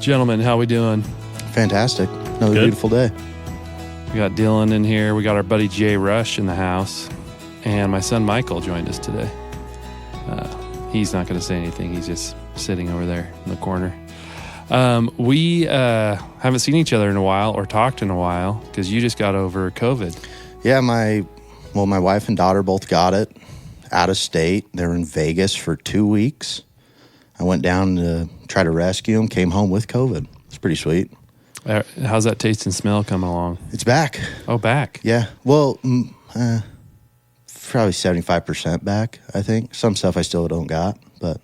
Gentlemen, how we doing? Fantastic. Another beautiful day. We got Dylan in here. We got our buddy Jay Rush in the house. And my son Michael joined us today. He's not going to say anything. He's just sitting over there in the corner. We haven't seen each other in a while or talked in a while because you just got over COVID. Yeah, my wife and daughter both got it out of state. They were in Vegas for 2 weeks. I went down to try to rescue them, came home with COVID. It's pretty sweet. How's that taste and smell coming along? It's back. Oh, back. Yeah. Well, probably 75% back, I think. Some stuff I still don't got, but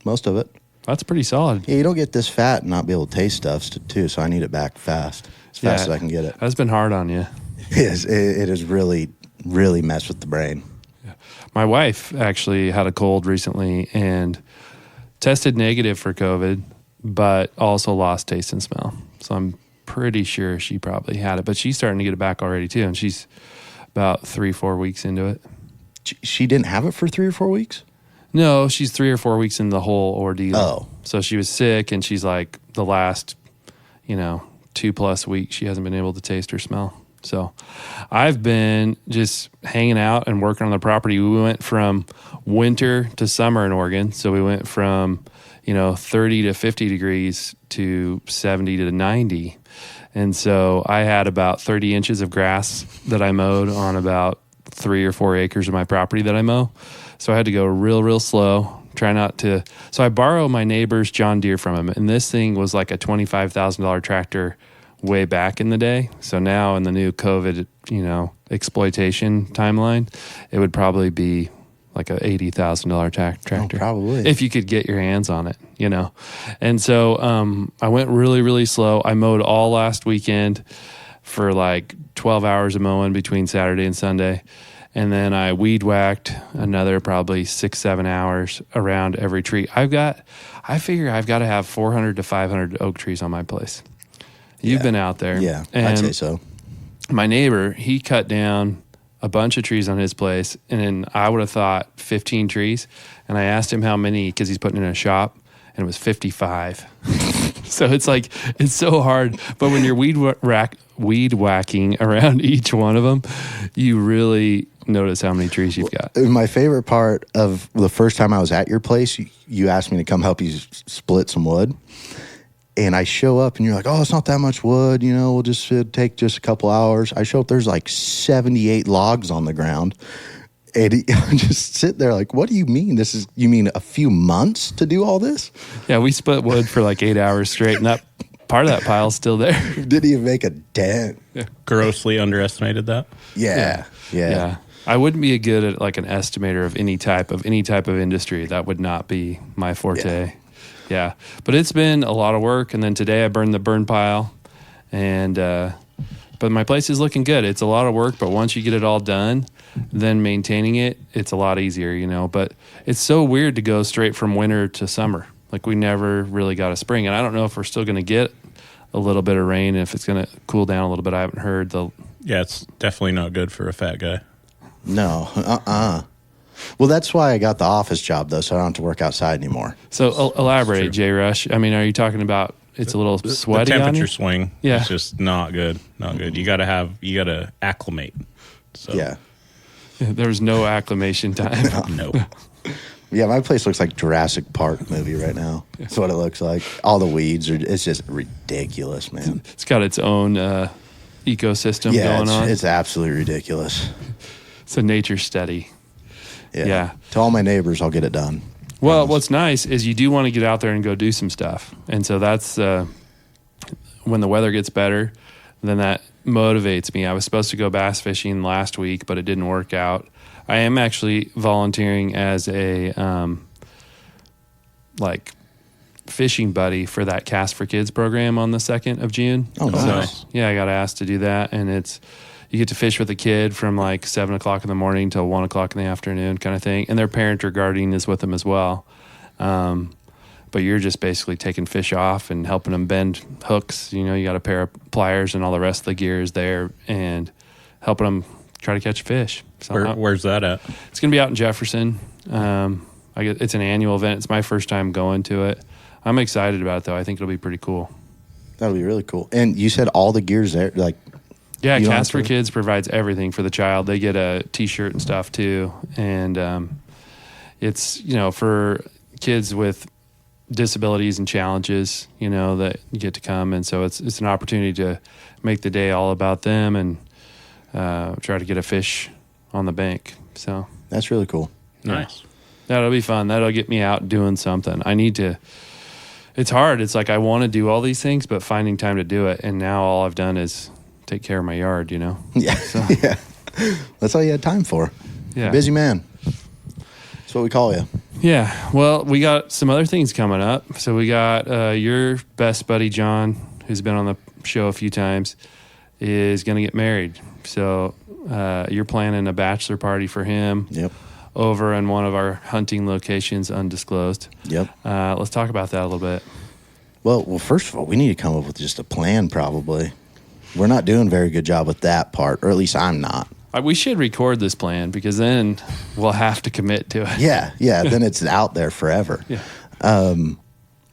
most of it. That's pretty solid. Yeah, you don't get this fat and not be able to taste stuff too, so I need it back fast. As fast as I can get it. That's been hard on you. It has really, really messed with the brain. Yeah. My wife actually had a cold recently and tested negative for COVID, but also lost taste and smell. So I'm pretty sure she probably had it, but she's starting to get it back already too, and she's about 3-4 weeks into it. She didn't have it for 3 or 4 weeks? No, she's 3 or 4 weeks in the whole ordeal. Oh. So she was sick, and she's like the last, 2+ weeks, she hasn't been able to taste or smell. So I've been just hanging out and working on the property. We went from winter to summer in Oregon. So we went from, 30 to 50 degrees to 70 to 90. And so I had about 30 inches of grass that I mowed on about 3 or 4 acres of my property that I mow. So I had to go real, real slow, try not to. So I borrow my neighbor's John Deere from him. And this thing was like a $25,000 tractor way back in the day. So now in the new COVID, exploitation timeline, it would probably be like a $80,000 tractor. Oh, probably. If you could get your hands on it, And so I went really, really slow. I mowed all last weekend for like 12 hours of mowing between Saturday and Sunday. And then I weed whacked another probably 6-7 hours around every tree. I figure I've got to have 400 to 500 oak trees on my place. You've been out there. Yeah, and I'd say so. My neighbor, he cut down a bunch of trees on his place, and then I would have thought 15 trees. And I asked him how many, because he's putting in a shop, and it was 55. So it's like, it's so hard. But when you're weed whacking around each one of them, you really notice how many trees you've got. My favorite part of the first time I was at your place, you asked me to come help you split some wood. And I show up and you're like, oh, it's not that much wood. We'll just take just a couple hours. I show up, there's like 78 logs on the ground. And I just sit there like, what do you mean? You mean a few months to do all this? Yeah, we split wood for like 8 hours straight, and that part of that pile's still there. Didn't even make a dent. Yeah. Grossly underestimated that. Yeah. I wouldn't be good at like an estimator of any type of industry. That would not be my forte. Yeah. But it's been a lot of work. And then today I burned the burn pile, and but my place is looking good. It's a lot of work, but once you get it all done, then maintaining it's a lot easier, But it's so weird to go straight from winter to summer. Like we never really got a spring, and I don't know if we're still going to get a little bit of rain, if it's going to cool down a little bit. I haven't heard Yeah, it's definitely not good for a fat guy. No, Well, that's why I got the office job, though, so I don't have to work outside anymore. So elaborate, Jay Rush. I mean, are you talking about it's a little sweaty the on you? temperature swing. Yeah. It's just not good. Not good. You got to acclimate. So. Yeah. There's no acclimation time. No. Yeah, my place looks like Jurassic Park movie right now. That's what it looks like. All the weeds it's just ridiculous, man. It's got its own ecosystem going on. It's absolutely ridiculous. It's a nature study. Yeah. To all my neighbors, I'll get it done. Well, what's nice is you do want to get out there and go do some stuff. And so that's when the weather gets better, then that motivates me. I was supposed to go bass fishing last week, but it didn't work out. I am actually volunteering as a fishing buddy for that Cast for Kids program on the 2nd of June. Oh, nice. So, yeah, I got asked to do that, and you get to fish with a kid from like 7 o'clock in the morning till 1 o'clock in the afternoon kind of thing. And their parent or guardian is with them as well. But you're just basically taking fish off and helping them bend hooks. You got a pair of pliers and all the rest of the gear is there, and helping them try to catch a fish. So where's that at? It's going to be out in Jefferson. It's an annual event. It's my first time going to it. I'm excited about it, though. I think it'll be pretty cool. That'll be really cool. And you said all the gear's there, like. Yeah, You don't Cast have for to- Kids provides everything for the child. They get a T-shirt and stuff too, and it's for kids with disabilities and challenges, that you get to come, and so it's an opportunity to make the day all about them and try to get a fish on the bank. So That's really cool. Nice. that'll be fun. That'll get me out doing something. I need to. It's hard. It's like I want to do all these things, but finding time to do it. And now all I've done is take care of my yard. Yeah. Yeah. That's all you had time for. Yeah. Busy man. That's what we call you. Yeah. Well, we got some other things coming up. So we got your best buddy, John, who's been on the show a few times, is going to get married. So you're planning a bachelor party for him Yep. over in one of our hunting locations, undisclosed. Yep. Let's talk about that a little bit. Well, first of all, we need to come up with just a plan, probably. We're not doing a very good job with that part, or at least I'm not. We should record this plan because then we'll have to commit to it. Yeah. Then it's out there forever. Yeah.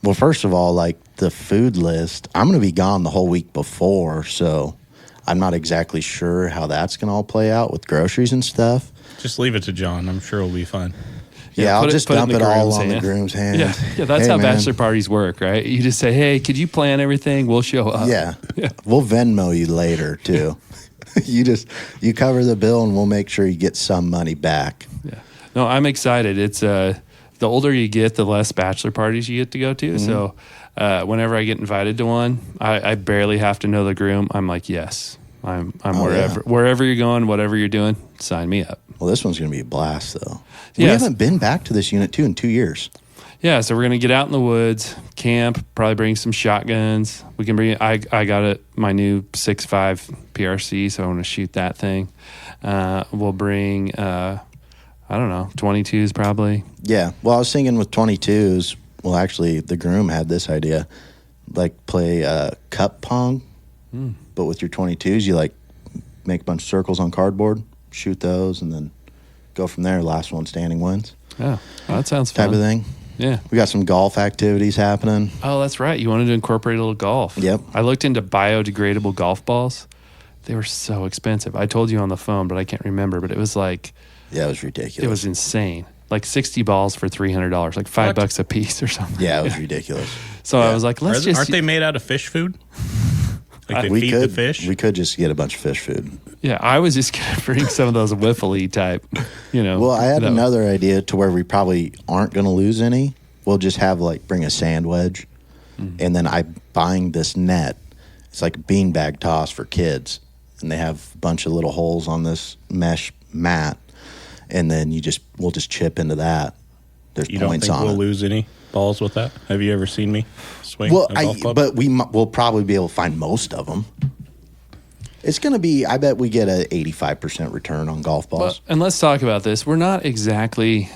Well, first of all, like the food list, I'm going to be gone the whole week before, so I'm not exactly sure how that's going to all play out with groceries and stuff. Just leave it to John. I'm sure it'll be fun. Yeah, I'll put just put dump in it the all groom's on the hand. groom's hands. Yeah, that's Hey, how man. bachelor parties work, right? You just say, "Hey, could you plan everything? We'll show up." Yeah. We'll Venmo you later, too. You cover the bill, and we'll make sure you get some money back. Yeah. No, I'm excited. It's the older you get, the less bachelor parties you get to go to. So whenever I get invited to one, I barely have to know the groom. I'm like, yes, I'm wherever you're going, whatever you're doing, sign me up. Well, this one's going to be a blast, though. We Yes. haven't been back to this unit, too, in 2 years. Yeah, so we're gonna get out in the woods, camp, probably bring some shotguns. We can bring. I got my new 6.5 PRC, so I want to shoot that thing. We'll bring I don't know, 22s probably. Yeah. Well, I was thinking with 22s, well, actually, the groom had this idea. Like, play cup pong, but with your 22s, you, like, make a bunch of circles on cardboard, shoot those, and then go from there. Last one standing wins. Yeah, well, that sounds fun. Type of thing. Yeah. We got some golf activities happening. Oh, that's right. You wanted to incorporate a little golf. Yep. I looked into biodegradable golf balls. They were so expensive. I told you on the phone, but I can't remember. But it was like, Yeah, it was ridiculous. it was insane. Like 60 balls for $300, like $5 a piece or something. Yeah, it was ridiculous. So I was like, let's Aren't they made out of fish food? Like they We feed could, the fish? We could just get a bunch of fish food. Yeah, I was just going to bring some of those wiffly type, Well, I had that- another idea to where we probably aren't going to lose any. We'll just have, like, bring a sand wedge, and then I'm buying this net. It's like a beanbag toss for kids, and they have a bunch of little holes on this mesh mat, and then we'll just chip into that. There's You don't points think on we'll it. lose any balls with that? Have you ever seen me swing Well, a golf club? but we'll probably be able to find most of them. It's going to be, I bet we get a 85% return on golf balls. And let's talk about this. We're not exactly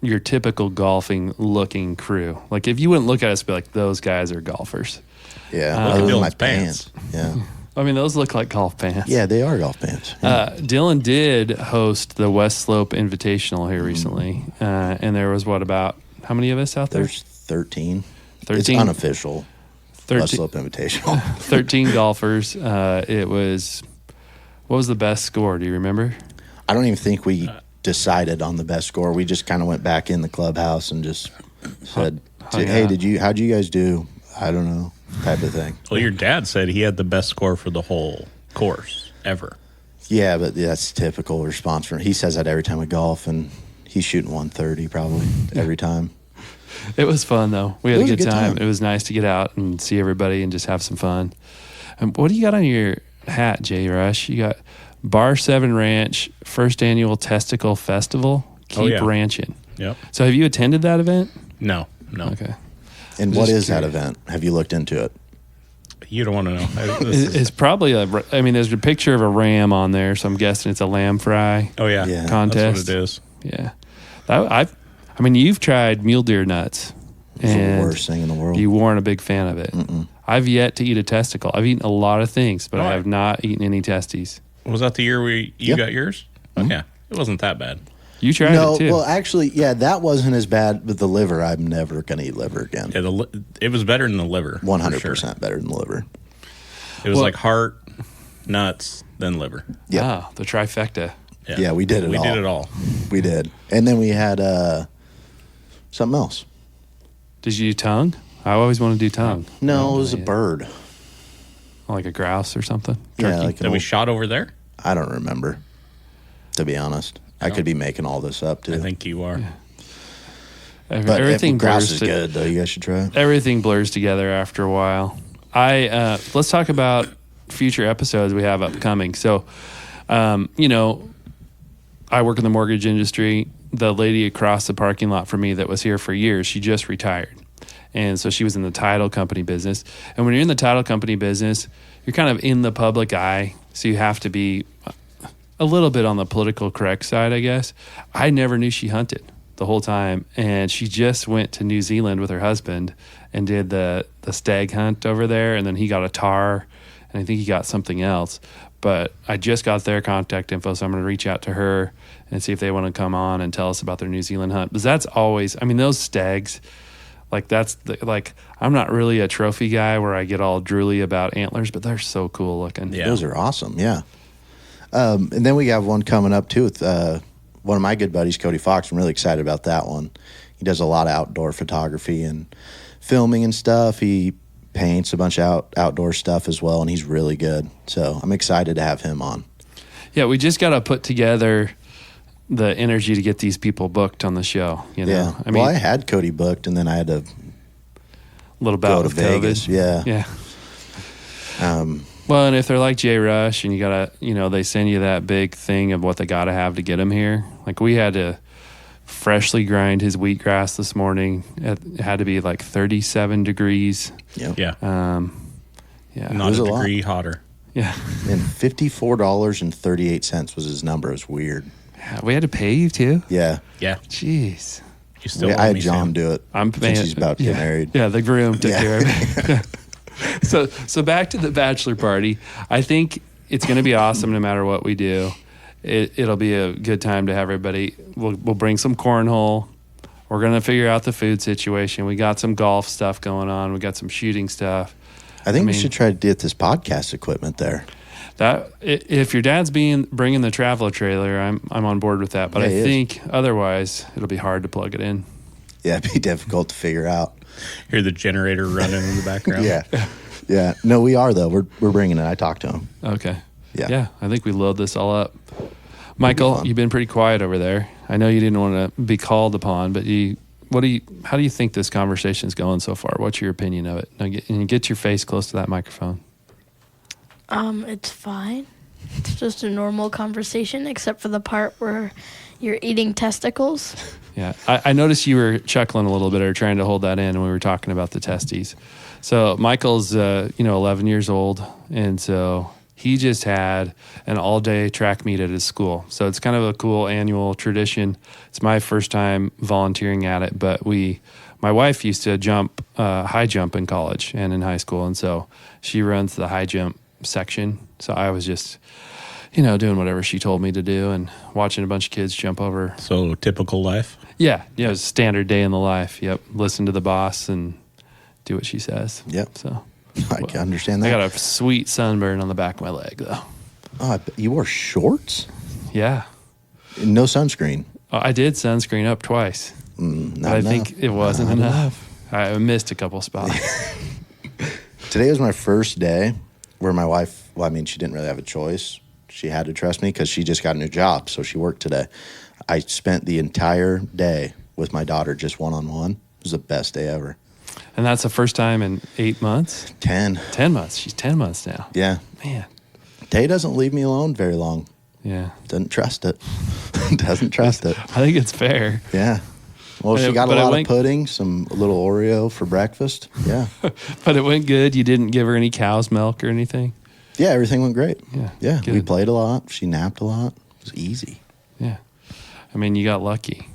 your typical golfing looking crew. Like if you wouldn't look at us and be like, those guys are golfers. Yeah, Look at other than my Dylan's pants. Yeah. I mean, those look like golf pants. Yeah, they are golf pants. Yeah. Dylan did host the West Slope Invitational here recently. And there was about how many of us out there? There's 13. 13? It's unofficial. 13, West Slope Invitational. 13 golfers. It was, what was the best score? Do you remember? I don't even think we decided on the best score. We just kind of went back in the clubhouse and just said, hung "Hey, out. how'd you guys do?" I don't know, type of thing. Well, your dad said he had the best score for the whole course ever. Yeah, but that's typical response from. He says that every time we golf, and he's shooting 130 probably every time. It was fun though. We had It was a a good good time. time. It was nice to get out and see everybody and just have some fun. And what do you got on your hat, Jay Rush? You got Bar 7 Ranch First Annual Testicle Festival. Keep Oh, yeah. ranching. Yep. So have you attended that event? No. Okay. And Just what is that curious. event? Have you looked into it? You don't want to know. This is- It's probably there's a picture of a ram on there, so I'm guessing it's a lamb fry oh, yeah. Yeah. contest. That's what it is. Yeah. You've tried mule deer nuts. It's the and worst thing in the world. You weren't a big fan of it. I've yet to eat a testicle. I've eaten a lot of things, but I Right. have not eaten any testes. Was that the year you Yeah. got yours? Oh, yeah. It wasn't that bad. You tried No, it too. well, actually, yeah, that wasn't as bad. But the liver, I'm never going to eat liver again. Yeah, it was better than the liver. 100% better than the liver. It was like heart, nuts, then liver. Yeah. Ah, the trifecta. Yeah, we did it all. We did it all. We did. And then we had something else. Did you do tongue? I always want to do tongue. No, it was a bird. Like a grouse or something. Yeah, Turkey. like That we shot over there? I don't remember, to be honest. I could be making all this up, too. I think you are. But everything grouse blurs is good, though. You guys should try it. Everything blurs together after a while. Let's talk about future episodes we have upcoming. So, you know, I work in the mortgage industry. The lady across the parking lot from me that was here for years, she just retired. And so she was in the title company business. And when you're in the title company business, you're kind of in the public eye. So you have to be a little bit on the political correct side, I guess. I never knew she hunted the whole time. And she just went to New Zealand with her husband and did the stag hunt over there. And then he got a tar, and I think he got something else. But I just got their contact info, so I'm going to reach out to her and see if they want to come on and tell us about their New Zealand hunt. Because that's always, I mean, those stags, like I'm not really a trophy guy where I get all drooly about antlers, but they're so cool looking. Yeah. Those are awesome, yeah. And then we have one coming up, too, with one of my good buddies, Cody Fox. I'm really excited about that one. He does a lot of outdoor photography and filming and stuff. He paints a bunch of outdoor stuff as well, and he's really good. So I'm excited to have him on. Yeah, we just got to put together the energy to get these people booked on the show. You know? Yeah. I mean, I had Cody booked, and then I had to little bout go to with Vegas. COVID. Yeah. Well, and if they're like Jay Rush and you gotta, you know, they send you that big thing of what they gotta have to get them here. Like we had to freshly grind his wheatgrass this morning. It had to be like 37 degrees. Yep. Yeah. Yeah. Not was a a lot. degree hotter. Yeah. And $54.38 was his number. It was weird. We had to pay you too. Yeah. Yeah. Jeez. You still I owe had me, John Sam. do it I'm since he's about to get married. Yeah, the groom took Yeah. care of it. So back to the bachelor party. I think it's going to be awesome no matter what we do. It'll be a good time to have everybody. We'll bring some cornhole. We're going to figure out the food situation. We got some golf stuff going on. We got some shooting stuff. I think we should try to get this podcast equipment there. That if your dad's bringing the traveler trailer, I'm on board with that. But Yeah, I he is. think otherwise it'll be hard to plug it in. Yeah, it'd be difficult to figure out. Hear the generator running in the background. Yeah. Yeah. No, we are, though. We're bringing it. I talked to him. Okay. Yeah. Yeah, I think we load this all up. Michael, fun. you've been pretty quiet over there. I know you didn't want to be called upon, but how do you think this conversation is going so far? What's your opinion of it? Now get your face close to that microphone. It's fine. It's just a normal conversation, except for the part where you're eating testicles. Yeah, I noticed you were chuckling a little bit or trying to hold that in when we were talking about the testes. So Michael's 11 years old, and so he just had an all-day track meet at his school. So it's kind of a cool annual tradition. It's my first time volunteering at it, but my wife used to high jump in college and in high school, and so she runs the high jump section. So I was just, doing whatever she told me to do and watching a bunch of kids jump over. So typical life. Yeah, it was a standard day in the life. Yep, listen to the boss and do what she says. Yep. So I can understand that. I got a sweet sunburn on the back of my leg, though. Oh, you wore shorts? Yeah. No sunscreen. I did sunscreen up twice. Not But I enough. think it wasn't Not enough. I missed a couple spots. Today was my first day where my wife, she didn't really have a choice. She had to trust me because she just got a new job, so she worked today. I spent the entire day with my daughter just one-on-one. It was the best day ever. And that's the first time in 8 months? 10. 10 months. She's 10 months now. Yeah. Man. Tay doesn't leave me alone very long. Yeah. Doesn't trust it. Doesn't trust it. I think it's fair. Yeah. Well, she got a But it lot of went- pudding, a little Oreo for breakfast. Yeah. But it went good. You didn't give her any cow's milk or anything? Yeah, everything went great. Yeah, Yeah. We good. played a lot. She napped a lot. It was easy. Yeah. I mean, you got lucky.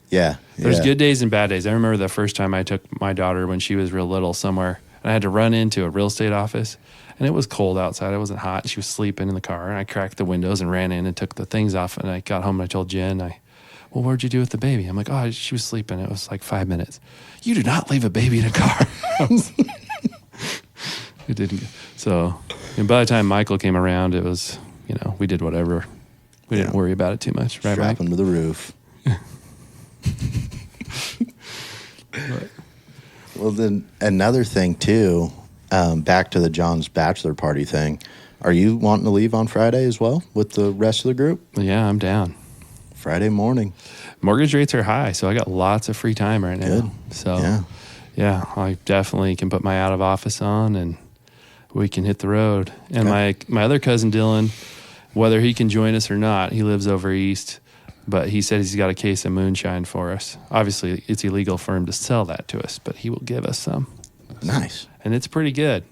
Yeah. There's yeah. good days and bad days. I remember the first time I took my daughter when she was real little somewhere, and I had to run into a real estate office, and it was cold outside. It wasn't hot. She was sleeping in the car, and I cracked the windows and ran in and took the things off, and I got home and I told Jen, I well, what'd you do with the baby? I'm like, oh, she was sleeping. It was like 5 minutes. You do not leave a baby in a car. It didn't. So, and by the time Michael came around, it was, we did whatever. We didn't worry about it too much, right, Strap Mike? him to the roof. Well, then another thing too, back to the John's bachelor party thing. Are you wanting to leave on Friday as well with the rest of the group? Yeah, I'm down. Friday morning. Mortgage rates are high, so I got lots of free time right now. Good. So, yeah, I definitely can put my out of office on and we can hit the road. And my other cousin Dylan, whether he can join us or not, he lives over east, but he said he's got a case of moonshine for us. Obviously, it's illegal for him to sell that to us, but he will give us some. Nice. And it's pretty good.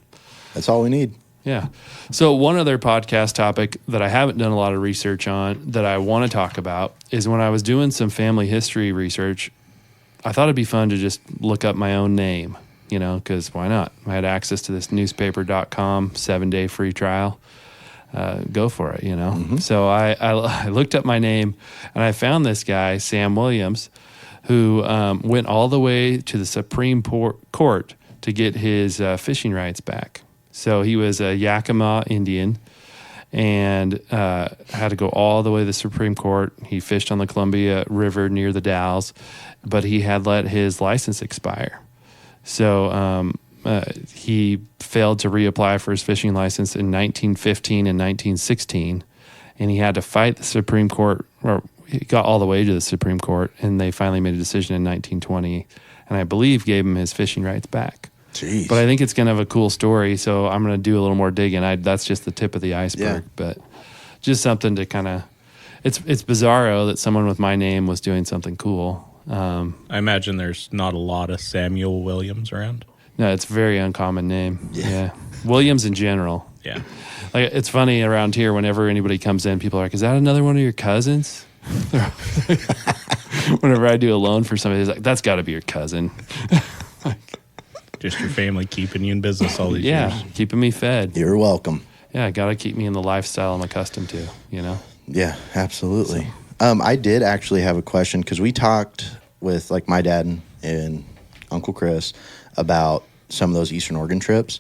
That's all we need. Yeah. So one other podcast topic that I haven't done a lot of research on that I want to talk about is when I was doing some family history research, I thought it'd be fun to just look up my own name, because why not? I had access to this newspaper.com 7-day free trial. Go for it, Mm-hmm. So I looked up my name and I found this guy, Sam Williams, who went all the way to the Supreme Court to get his fishing rights back. So he was a Yakima Indian and had to go all the way to the Supreme Court. He fished on the Columbia River near the Dalles, but he had let his license expire. So he failed to reapply for his fishing license in 1915 and 1916, and he had to fight the Supreme Court, or he got all the way to the Supreme Court, and they finally made a decision in 1920, and I believe gave him his fishing rights back. Jeez. But I think it's kind of a cool story, so I'm going to do a little more digging. That's just the tip of the iceberg, but just something to kind of, it's bizarro that someone with my name was doing something cool. I imagine there's not a lot of Samuel Williams around. No, it's a very uncommon name. Yeah. Williams in general. Yeah. Like, it's funny around here, whenever anybody comes in, people are like, is that another one of your cousins? Whenever I do a loan for somebody, it's like, that's got to be your cousin. Just your family keeping you in business all these years. Yeah, keeping me fed. You're welcome. Yeah, got to keep me in the lifestyle I'm accustomed to, Yeah, absolutely. I did actually have a question because we talked with like my dad and Uncle Chris about some of those Eastern Oregon trips.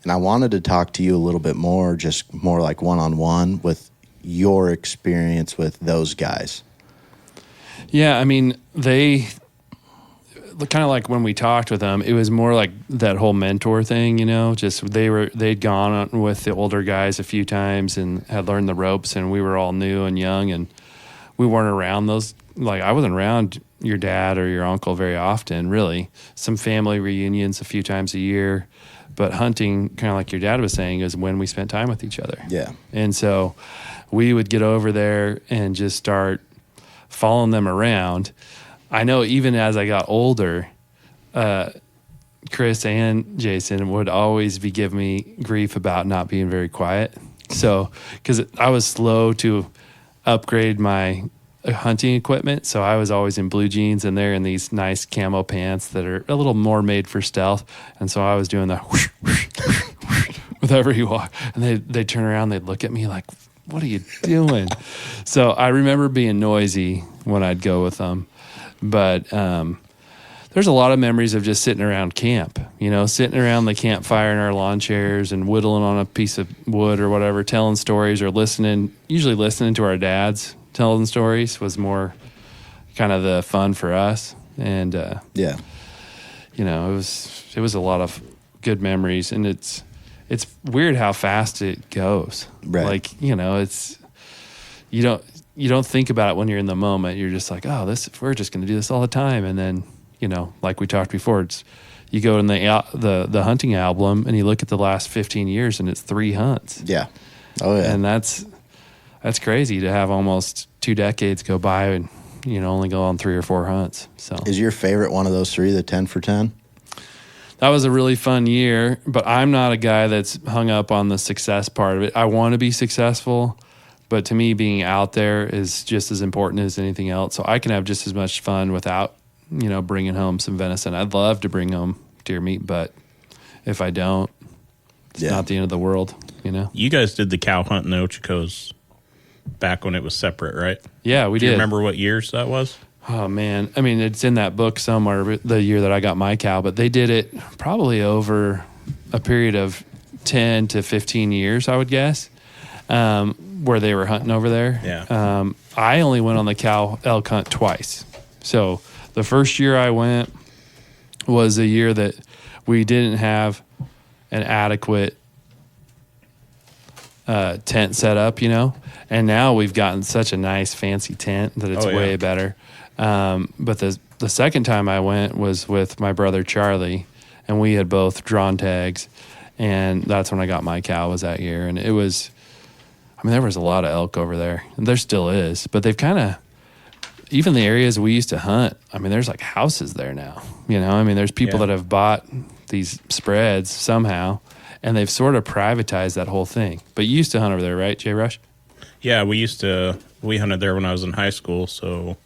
And I wanted to talk to you a little bit more, just more like one-on-one with your experience with those guys. Yeah, I mean, they kind of like when we talked with them, it was more like that whole mentor thing, just they'd gone on with the older guys a few times and had learned the ropes, and we were all new and young, and we weren't around those. Like, I wasn't around your dad or your uncle very often, really. Some family reunions a few times a year, but hunting, kind of like your dad was saying, is when we spent time with each other. Yeah. And so we would get over there and just start following them around. I know even as I got older, Chris and Jason would always be giving me grief about not being very quiet. So, because I was slow to upgrade my hunting equipment, so I was always in blue jeans and they're in these nice camo pants that are a little more made for stealth. And so I was doing the whoosh, whoosh, whoosh, whoosh, with every walk, and they'd turn around, they'd look at me like, what are you doing? So I remember being noisy when I'd go with them. But there's a lot of memories of just sitting around camp, sitting around the campfire in our lawn chairs and whittling on a piece of wood or whatever, telling stories or usually listening to our dads telling stories was more kind of the fun for us. And, it was a lot of good memories, and it's weird how fast it goes. Right. Like, it's, you don't think about it when you're in the moment. You're just like, oh, we're just going to do this all the time. And then, like we talked before, you go in the hunting album and you look at the last 15 years and it's 3 hunts. Yeah. Oh yeah. And that's crazy to have almost 2 decades go by and, only go on 3 or 4 hunts. So is your favorite one of those 3 the 10 for 10? That was a really fun year, but I'm not a guy that's hung up on the success part of it. I want to be successful, but to me, being out there is just as important as anything else. So I can have just as much fun without, bringing home some venison. I'd love to bring home deer meat, but if I don't, it's not the end of the world, You guys did the cow hunt in the Ochocos back when it was separate, right? Yeah, we Do you did. remember what years that was? Oh man, I mean, it's in that book somewhere, the year that I got my cow, but they did it probably over a period of 10 to 15 years, I would guess, where they were hunting over there. Yeah. I only went on the cow elk hunt twice. So the first year I went was a year that we didn't have an adequate tent set up, and now we've gotten such a nice fancy tent that it's way better. But the second time I went was with my brother Charlie, and we had both drawn tags, and that's when I got my cow was that year. And it was, there was a lot of elk over there, and there still is, but they've kind of, even the areas we used to hunt, there's like houses there now, there's people that have bought these spreads somehow, and they've sort of privatized that whole thing. But you used to hunt over there, right, Jay Rush? Yeah, we hunted there when I was in high school, so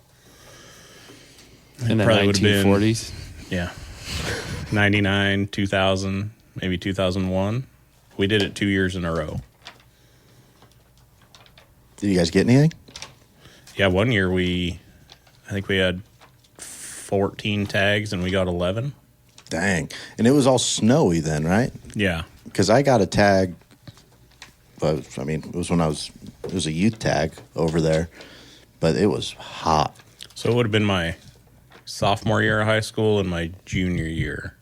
in the 1940s. Yeah. 99, 2000, maybe 2001. We did it 2 years in a row. Did you guys get anything? Yeah, one year I think we had 14 tags and we got 11. Dang. And it was all snowy then, right? Yeah. Because I got a tag, but it was it was a youth tag over there, but it was hot. So it would have been my sophomore year of high school and my junior year.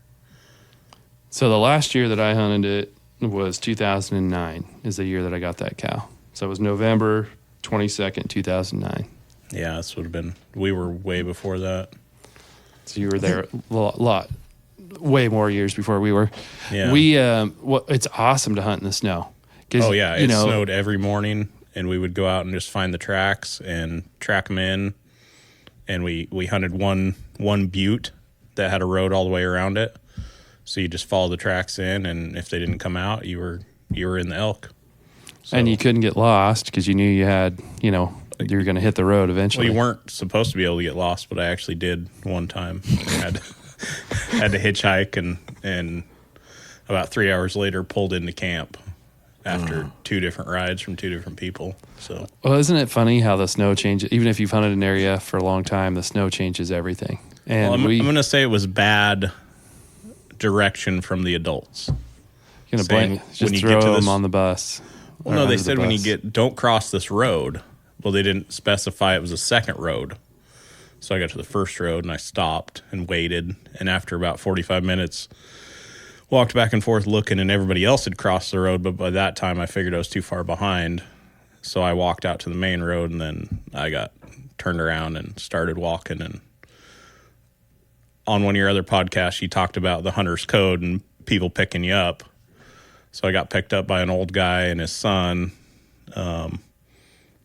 So the last year that I hunted it was 2009 is the year that I got that cow. So it was November 22nd, 2009. Yeah, this would have been, we were way before that. So you were there a lot, way more years before we were. Yeah. It's awesome to hunt in the snow. Oh yeah, it snowed every morning, and we would go out and just find the tracks and track them in. And we hunted one butte that had a road all the way around it. So you just follow the tracks in, and if they didn't come out, you were in the elk. So, and you couldn't get lost because you knew you had, you were going to hit the road eventually. Well, you weren't supposed to be able to get lost, but I actually did one time. had to hitchhike, and about 3 hours later pulled into camp after 2 different rides from 2 different people. So, well, isn't it funny how the snow changes? Even if you've hunted an area for a long time, the snow changes everything. And I'm going to say it was bad direction from the adults. You're going to just throw them on the bus. Well, no, they said don't cross this road. Well, they didn't specify it was a second road. So I got to the first road and I stopped and waited. And after about 45 minutes, walked back and forth looking, and everybody else had crossed the road. But by that time, I figured I was too far behind. So I walked out to the main road, and then I got turned around and started walking. And on one of your other podcasts, you talked about the hunter's code and people picking you up. So I got picked up by an old guy and his son,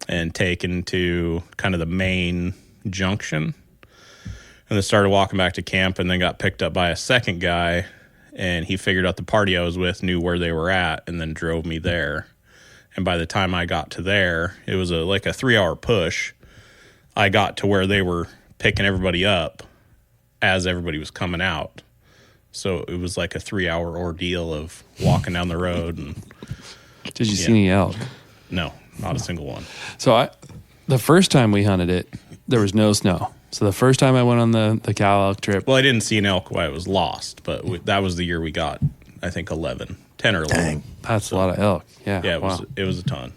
and taken to kind of the main junction, and then started walking back to camp, and then got picked up by a second guy, and he figured out the party I was with knew where they were at, and then drove me there. And by the time I got to there, it was like a 3-hour push. I got to where they were picking everybody up as everybody was coming out. So it was like a 3-hour ordeal of walking down the road. And did you see any elk? No, not a single one. So the first time we hunted it, there was no snow. So the first time I went on the cow elk trip. Well, I didn't see an elk while it was lost, but that was the year we got, I think, 10 or 11. Dang. That's a lot of elk. Yeah. Yeah, it was a ton.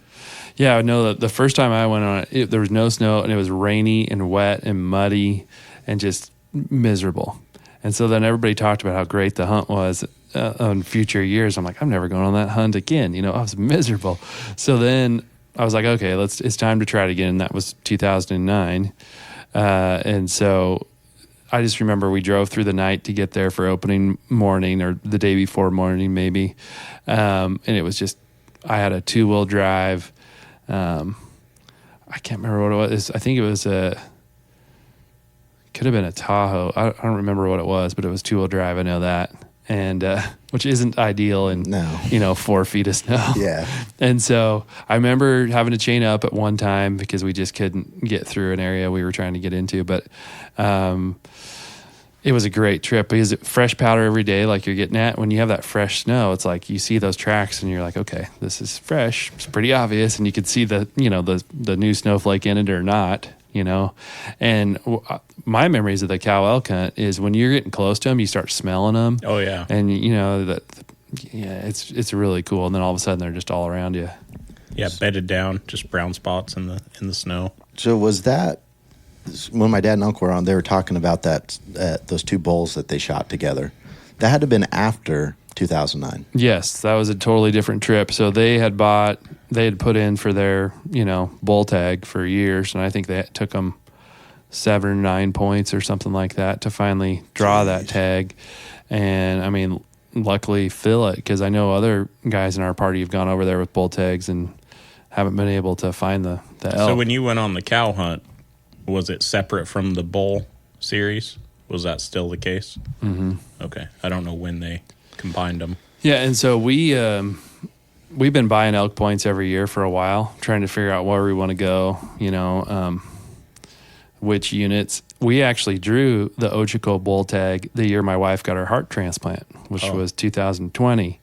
Yeah, I know that the first time I went on it, there was no snow, and it was rainy and wet and muddy and just miserable. And so then everybody talked about how great the hunt was on future years. I'm like, I'm never going on that hunt again. I was miserable. So then I was like, okay, it's time to try it again. And that was 2009. And so I just remember we drove through the night to get there for opening morning, or the day before morning maybe. And it was just, I had a 2-wheel drive. I can't remember what it was. I think it was could have been a Tahoe. I don't remember what it was, but it was 2-wheel drive. I know that. And, which isn't ideal in, 4 feet of snow. Yeah. And so I remember having to chain up at one time because we just couldn't get through an area we were trying to get into. But, It was a great trip because fresh powder every day, like you're getting at. When you have that fresh snow, it's like you see those tracks and you're like, okay, this is fresh. It's pretty obvious, and you can see the new snowflake in it or not. And my memories of the cow elk hunt is when you're getting close to them, you start smelling them. Oh yeah, and it's really cool. And then all of a sudden they're just all around you. Yeah, bedded down, just brown spots in the snow. So was that when my dad and uncle were on? They were talking about that those two bulls that they shot together. That had to have been after 2009. Yes, that was a totally different trip. So they had put in for their bull tag for years, and I think they took them 7 or 9 points or something like that to finally draw that tag. And I mean, luckily fill it, because I know other guys in our party have gone over there with bull tags and haven't been able to find the elk. So when you went on the cow hunt, was it separate from the bull series? Was that still the case? Mm-hmm. Okay. I don't know when they combined them. Yeah, and so we've been buying elk points every year for a while, trying to figure out where we want to go, which units. We actually drew the Ochiko bull tag the year my wife got her heart transplant, which was 2020.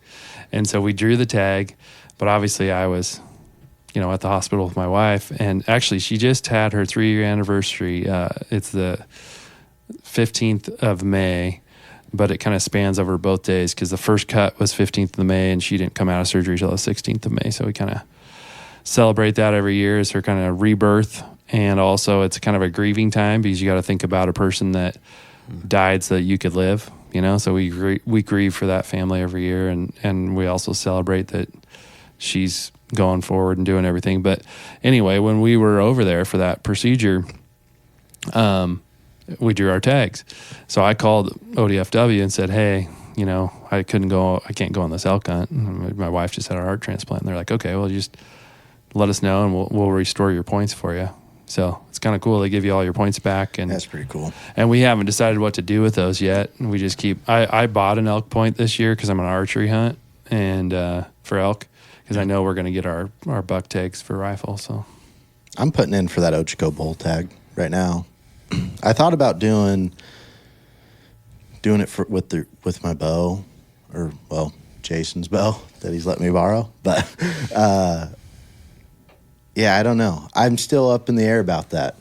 And so we drew the tag, but obviously I was at the hospital with my wife, and actually she just had her 3-year anniversary. It's the 15th of May, but it kind of spans over both days because the first cut was 15th of May and she didn't come out of surgery till the 16th of May. So we kind of celebrate that every year as her kind of rebirth. And also it's kind of a grieving time because you got to think about a person that died so that you could live, so we grieve for that family every year. And we also celebrate that she's going forward and doing everything. But anyway, when we were over there for that procedure, we drew our tags. So I called ODFW and said, hey, I can't go on this elk hunt. And my wife just had a heart transplant. And they're like, okay, well, just let us know and we'll restore your points for you. So it's kind of cool. They give you all your points back. And that's pretty cool. And we haven't decided what to do with those yet. We just I bought an elk point this year because I'm on an archery hunt and for elk, because I know we're going to get our buck tags for rifle. So I'm putting in for that Ochiko bull tag right now. I thought about doing it with my bow, or Jason's bow that he's let me borrow. But yeah, I don't know. I'm still up in the air about that.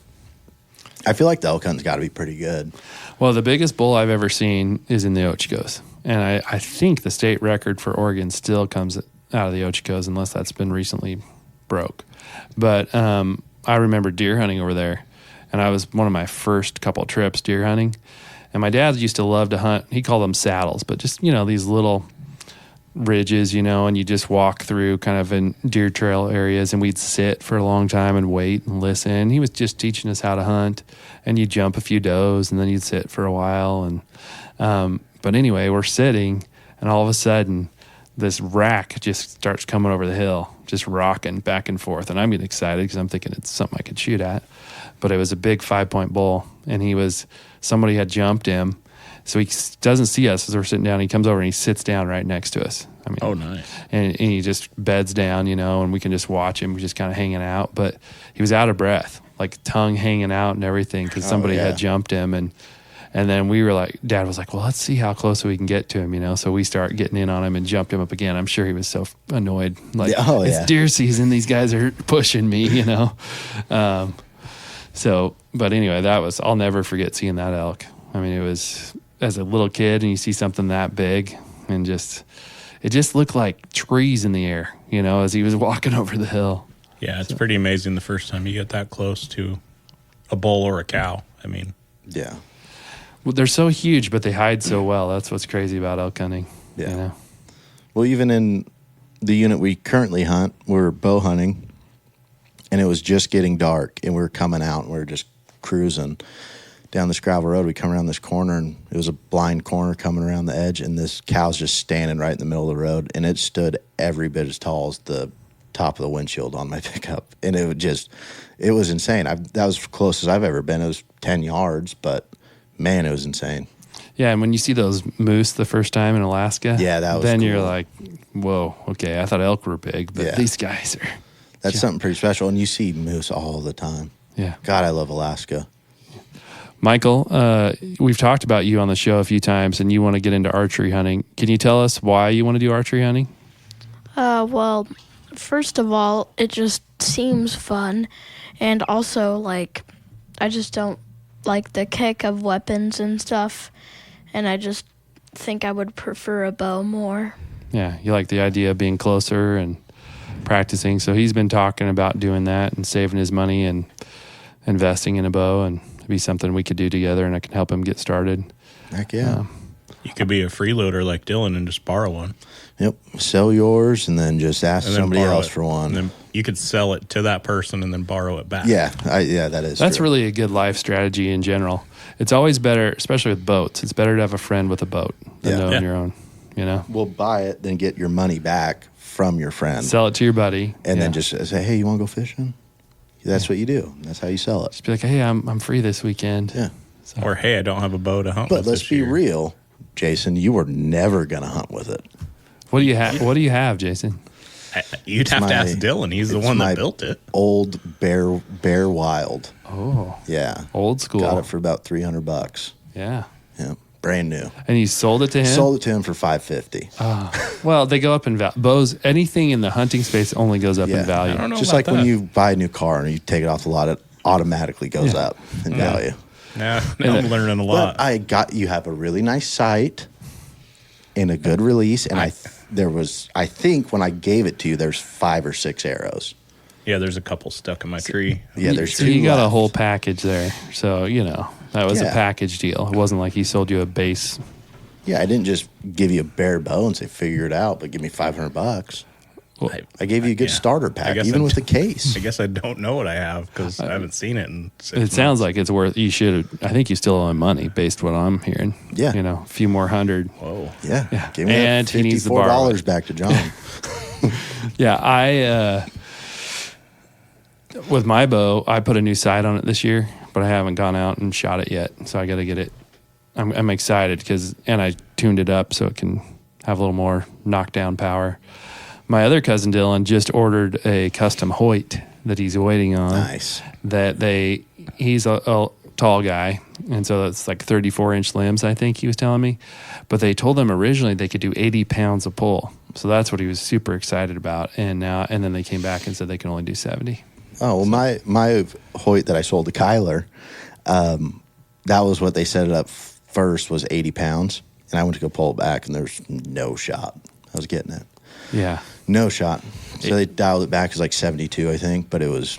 I feel like the elk hunt's got to be pretty good. Well, the biggest bull I've ever seen is in the Ochikos, and I think the state record for Oregon still comes out of the Ochikos, unless that's been recently broke. But I remember deer hunting over there. And I was one of my first couple trips deer hunting. And my dad used to love to hunt. He called them saddles, but just, these little ridges, and you just walk through kind of in deer trail areas, and we'd sit for a long time and wait and listen. He was just teaching us how to hunt, and you'd jump a few does and then you'd sit for a while. And but anyway, we're sitting, and all of a sudden this rack just starts coming over the hill, just rocking back and forth. And I'm getting excited because I'm thinking it's something I could shoot at. But it was a big 5-point bull, and somebody had jumped him. So he doesn't see us as we're sitting down. He comes over and he sits down right next to us. I mean, oh, nice. And he just beds down, and we can just watch him. We're just kind of hanging out. But he was out of breath, like tongue hanging out and everything, because somebody had jumped him. And then we were like, Dad was like, well, let's see how close we can get to him, So we start getting in on him and jumped him up again. I'm sure he was so annoyed. Like, it's deer season. These guys are pushing me, So, but anyway, I'll never forget seeing that elk. I mean, it was as a little kid and you see something that big and it just looked like trees in the air, as he was walking over the hill. Yeah, it's pretty amazing the first time you get that close to a bull or a cow. I mean, yeah. Well, they're so huge, but they hide so well. That's what's crazy about elk hunting. Yeah. Well, even in the unit we currently hunt, we're bow hunting. And it was just getting dark, and we were coming out, and we were just cruising down this gravel road. We come around this corner, and it was a blind corner coming around the edge, and this cow's just standing right in the middle of the road, and it stood every bit as tall as the top of the windshield on my pickup. And it was insane. That was as close as I've ever been. It was 10 yards, but, man, it was insane. Yeah, and when you see those moose the first time in Alaska, that was then cool. You're like, whoa, okay, I thought elk were big, but these guys are... That's something pretty special, and you see moose all the time. Yeah. God, I love Alaska. Michael, we've talked about you on the show a few times, and you want to get into archery hunting. Can you tell us why you want to do archery hunting? Well, first of all, it just seems fun, and also, like, I just don't like the kick of weapons and stuff, and I just think I would prefer a bow more. Yeah, you like the idea of being closer and practicing. So he's been talking about doing that and saving his money and investing in a bow, and it'd be something we could do together, and I can help him get started. Heck yeah. You could be a freeloader like Dylan and just borrow one. Yep. Sell yours and then just ask And then somebody borrow else it. for one. And then you could sell it to that person and then borrow it back. Yeah, that is. That's true. really a good life strategy in general. It's always better, especially with boats. It's better to have a friend with a boat than to own Yeah. your own. You know, We'll buy it, then get your money back from your friend, sell it to your buddy, and Yeah. then just say, "Hey, you want to go fishing?" That's what you do. That's how you sell it. just be like, hey, I'm free this weekend. Yeah. Or, hey, I don't have a bow to hunt But with let's this be year. real, Jason. You were never gonna hunt with it. What do you have? What do you have, Jason? You'd have to my- ask Dylan. He's the it's one my that built it. Old Bear Wild. Oh, Yeah. old school. Got it for about $300. Yeah, Yeah. Brand new. and you sold it to him. Sold it to him for $550. Well, they go up in value. Bows, anything in the hunting space only goes up Yeah. in value. I don't know Just about like when that. you buy a new car and you take it off the lot, it automatically goes Yeah. up in value. Now I'm learning a lot. But you have a really nice sight and a good release. And I think when I gave it to you, there's 5 or 6 arrows. Yeah, there's a couple stuck in my tree. Yeah, there's So 2 you got a left. whole package there. So that was a Yeah. package deal. It wasn't like he sold you a base. Yeah, I didn't just give you a bare bow and say, figure it out, but give me $500. I gave you a good starter pack, guess even I with the d- case. I guess I don't know what I have because I haven't seen it in 6 It sounds like it's worth. You should. I think you still owe him money, based what I'm hearing. Yeah. a few more $100. Whoa. Yeah. Give me And that he needs to borrow $54 it. back to John. Yeah, I with my bow, I put a new sight on it this year, but I haven't gone out and shot it yet. So I got to get it. I'm excited and I tuned it up so it can have a little more knockdown power. My other cousin Dylan just ordered a custom Hoyt that he's waiting on. Nice. He's a tall guy, and so that's like 34-inch limbs, I think he was telling me. But they told him originally they could do 80 pounds of pull. So that's what he was super excited about. And then they came back and said they can only do 70. Oh, well, my Hoyt that I sold to Kyler, that was what they set it up first was 80 pounds. And I went to go pull it back, and there's no shot. I was getting it. Yeah. No shot. So they dialed it back. It was like 72, I think, but it was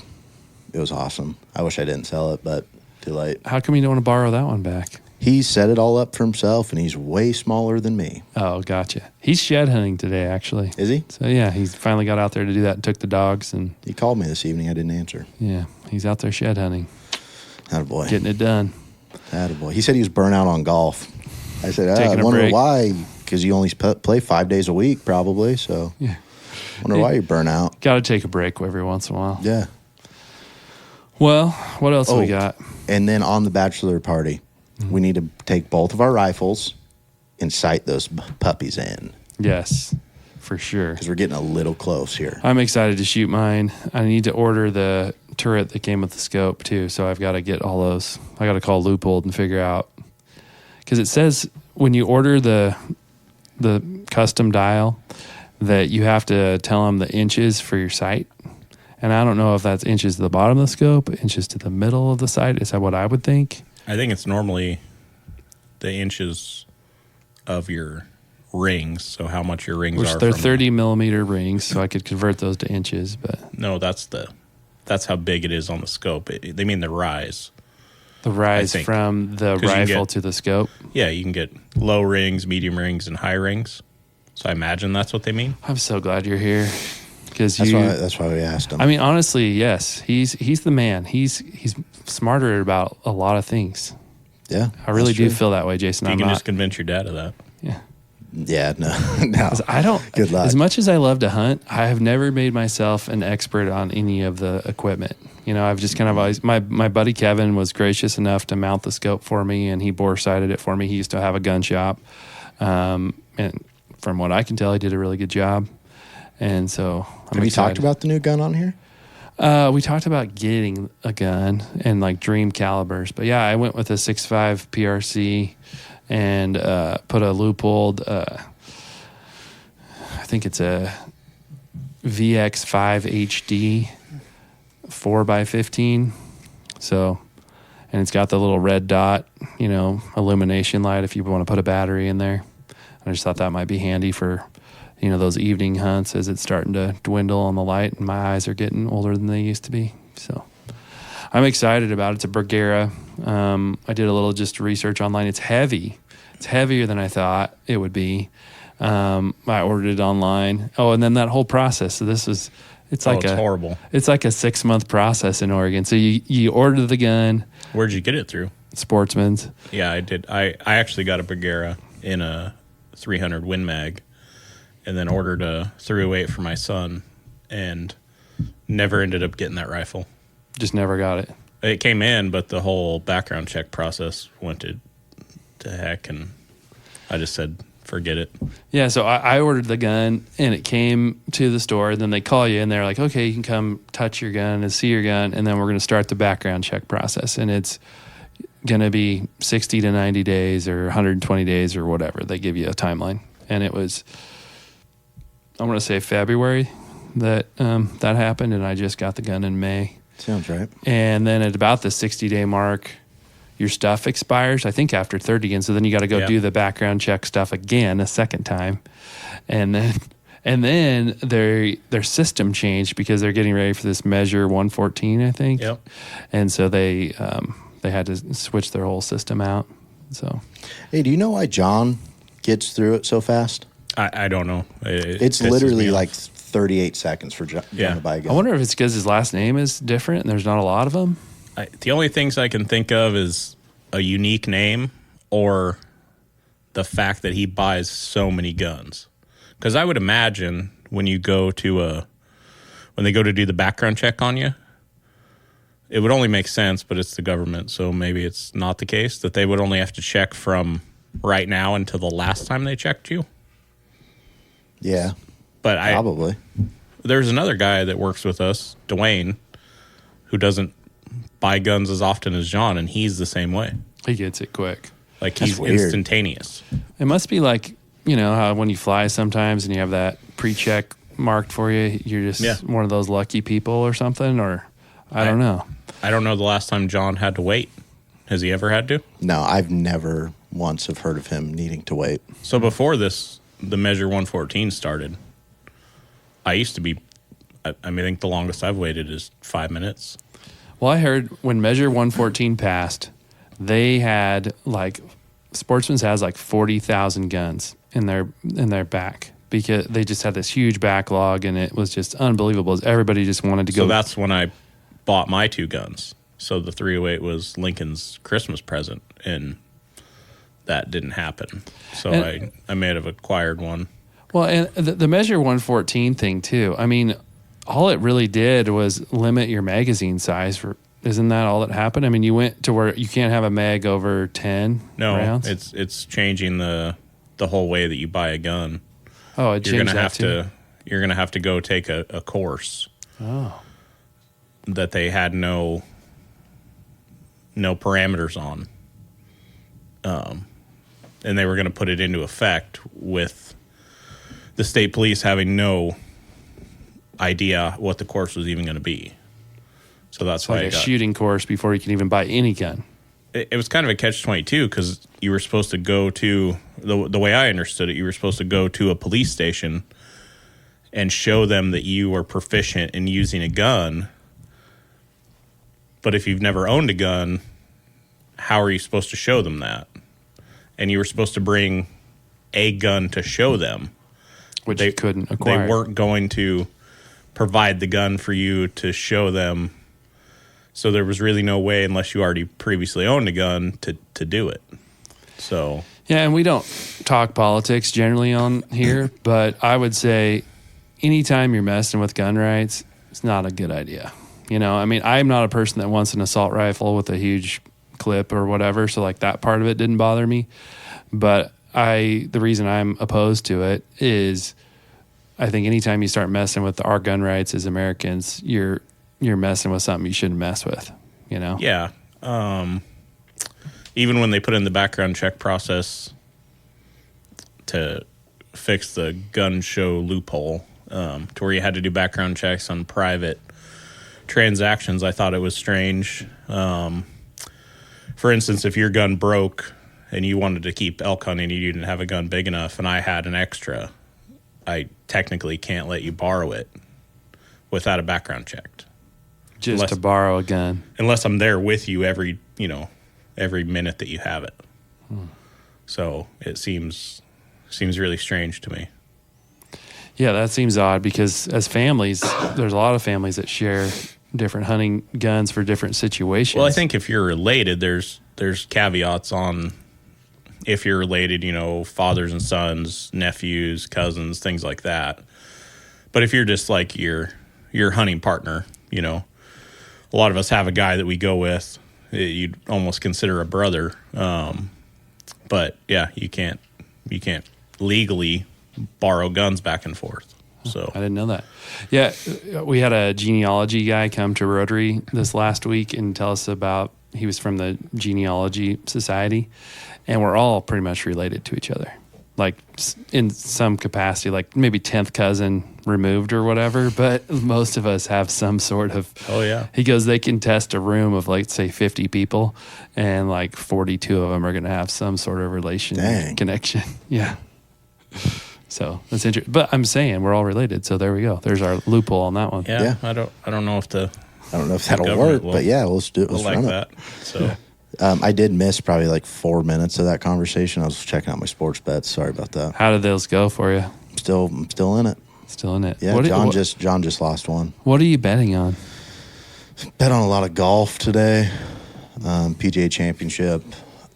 awesome. I wish I didn't sell it, but too late. How come you don't want to borrow that one back? He set it all up for himself, and he's way smaller than me. Oh, gotcha. He's shed hunting today, actually. Is he? So, yeah, he's finally got out there to do that and took the dogs. And, He called me this evening. I didn't answer. yeah, he's out there shed hunting, Attaboy. getting it done. Attaboy. He said he was burnt out on golf. I said, Taking I a wonder break. why, because you only play 5 days a week, probably. So, Yeah. wonder why you're burnt out. Got to take a break every once in a while. Yeah. Well, what else we Oh. got? And then on the bachelor party, we need to take both of our rifles and sight those puppies in Yes, for sure. because we're getting a little close here. I'm excited to shoot mine. I need to order the turret that came with the scope too, so I've got to get all those. I got to call Loopold and figure out, because it says when you order the custom dial that you have to tell them the inches for your sight, and I don't know if that's inches to the bottom of the scope, inches to the middle of the sight. Is that what I would think? I think it's normally the inches of your rings, so how much your rings Which are. they're from 30 millimeter rings, so I could convert those to inches. But No, that's how big it is on the scope. They mean the rise. the rise think. from the 'Cause you can rifle get- to the scope. Yeah, you can get low rings, medium rings, and high rings. So I imagine that's what they mean. I'm so glad you're here because That's why we asked him. I mean, honestly, yes, he's the man. He's smarter about a lot of things. yeah, I really that's do true. feel that way, Jason. You I'm can not. just convince your dad of that. Yeah. Yeah, no, no. 'Cause I don't. Good luck. As much as I love to hunt, I have never made myself an expert on any of the equipment. I've just kind of always. My buddy Kevin was gracious enough to mount the scope for me, and he bore sighted it for me. He used to have a gun shop, and from what I can tell, he did a really good job. And so, I'm Have you excited. talked about the new gun on here? We talked about getting a gun and like dream calibers, but yeah, I went with a 6.5 PRC and put a loophole. I think it's a VX5 HD 4x15. So, and it's got the little red dot, illumination light if you want to put a battery in there. I just thought that might be handy for, those evening hunts as it's starting to dwindle on the light and my eyes are getting older than they used to be. So I'm excited about it. It's a Bergera. I did a little just research online. It's heavy. It's heavier than I thought it would be. I ordered it online. Oh, and then that whole process. So it's horrible. It's like a 6-month process in Oregon. So you order the gun. Where'd you get it through? Sportsman's. Yeah, I did. I actually got a Bergera in a 300 Win Mag, and then ordered a 308 for my son, and never ended up getting that rifle. Just never got it. It came in, but the whole background check process went to heck, and I just said, forget it. Yeah, so I ordered the gun, and it came to the store, and then they call you, and they're like, okay, you can come touch your gun and see your gun, and then we're going to start the background check process, and it's going to be 60 to 90 days or 120 days or whatever. They give you a timeline, and it was, I want to say February that that happened, and I just got the gun in May. Sounds right. And then at about the 60-day mark, your stuff expires, I think after 30 again. So then you got to go do the background check stuff again a second time. And then their system changed because they're getting ready for this Measure 114, I think. Yep. And so they had to switch their whole system out. So, hey, do you know why John gets through it so fast? I don't know. It's literally like 38 seconds for John to buy a gun. I wonder if it's because his last name is different and there's not a lot of them. The only things I can think of is a unique name or the fact that he buys so many guns. Because I would imagine when they go to do the background check on you, it would only make sense, but it's the government, so maybe it's not the case, that they would only have to check from right now until the last time they checked you. Yeah, but probably. There's another guy that works with us, Dwayne, who doesn't buy guns as often as John, and he's the same way. He gets it quick. Like, he's instantaneous. It must be like, how when you fly sometimes and you have that pre-check marked for you, you're just one of those lucky people or something, or I don't know. I don't know the last time John had to wait. Has he ever had to? No, I've never once have heard of him needing to wait. So before this, the Measure 114 started, I used to be, I think the longest I've waited is 5 minutes. Well, I heard when Measure 114 passed, they had Sportsman's has 40,000 guns in their back because they just had this huge backlog, and it was just unbelievable. Everybody just wanted to go. So that's when I bought my 2 guns. So the 308 was Lincoln's Christmas present, and that didn't happen. So I may have acquired one. Well, and the Measure 114 thing too. I mean, all it really did was limit your magazine size. Isn't that all that happened? I mean, you went to where you can't have a mag over 10 rounds? No, it's changing the whole way that you buy a gun. Oh, it changed that too. You're going to have to go take a course. Oh. That they had no parameters on. And they were going to put it into effect with the state police having no idea what the course was even going to be. So that's why a shooting course before you can even buy any gun. It was kind of a catch-22 because you were supposed to go to, the way I understood it, you were supposed to go to a police station and show them that you were proficient in using a gun. But if you've never owned a gun, how are you supposed to show them that? And you were supposed to bring a gun to show them. Which they couldn't acquire. They weren't going to provide the gun for you to show them. So there was really no way, unless you already previously owned a gun, to do it. So yeah, and we don't talk politics generally on here, but I would say anytime you're messing with gun rights, it's not a good idea. I mean, I'm not a person that wants an assault rifle with a huge clip or whatever, so that part of it didn't bother me. But the reason I'm opposed to it is I think anytime you start messing with our gun rights as Americans, you're you're messing with something you shouldn't mess with, you know? Yeah. Even when they put in the background check process to fix the gun show loophole, to where you had to do background checks on private transactions, I thought it was strange. For instance, if your gun broke and you wanted to keep elk hunting, you didn't have a gun big enough, and I had an extra, I technically can't let you borrow it without a background check. Just to borrow a gun. Unless I'm there with you every minute that you have it. So it seems really strange to me. Yeah, that seems odd because as families, there's a lot of families that share different hunting guns for different situations. Well, I think if you're related, there's caveats on if you're related, fathers and sons, nephews, cousins, things like that. But if you're just like your hunting partner, a lot of us have a guy that we go with, you'd almost consider a brother. But yeah, you can't legally borrow guns back and forth. So I didn't know that. Yeah, we had a genealogy guy come to Rotary this last week and tell us about, he was from the Genealogy Society, and we're all pretty much related to each other. Like in some capacity, like maybe 10th cousin removed or whatever, but most of us have some sort of. Oh yeah. He goes, they can test a room of like say 50 people, and like 42 of them are going to have some sort of connection. Yeah. So that's interesting. But I'm saying we're all related, so there we go. There's our loophole on that one. Yeah. I don't know if that'll work, but yeah, let's do it. Let's like run that. it. So. I did miss probably like 4 minutes of that conversation. I was checking out my sports bets. Sorry about that. How did those go for you? I'm still in it. Still in it. Yeah, John just lost one. What are you betting on? Bet on a lot of golf today. PGA Championship.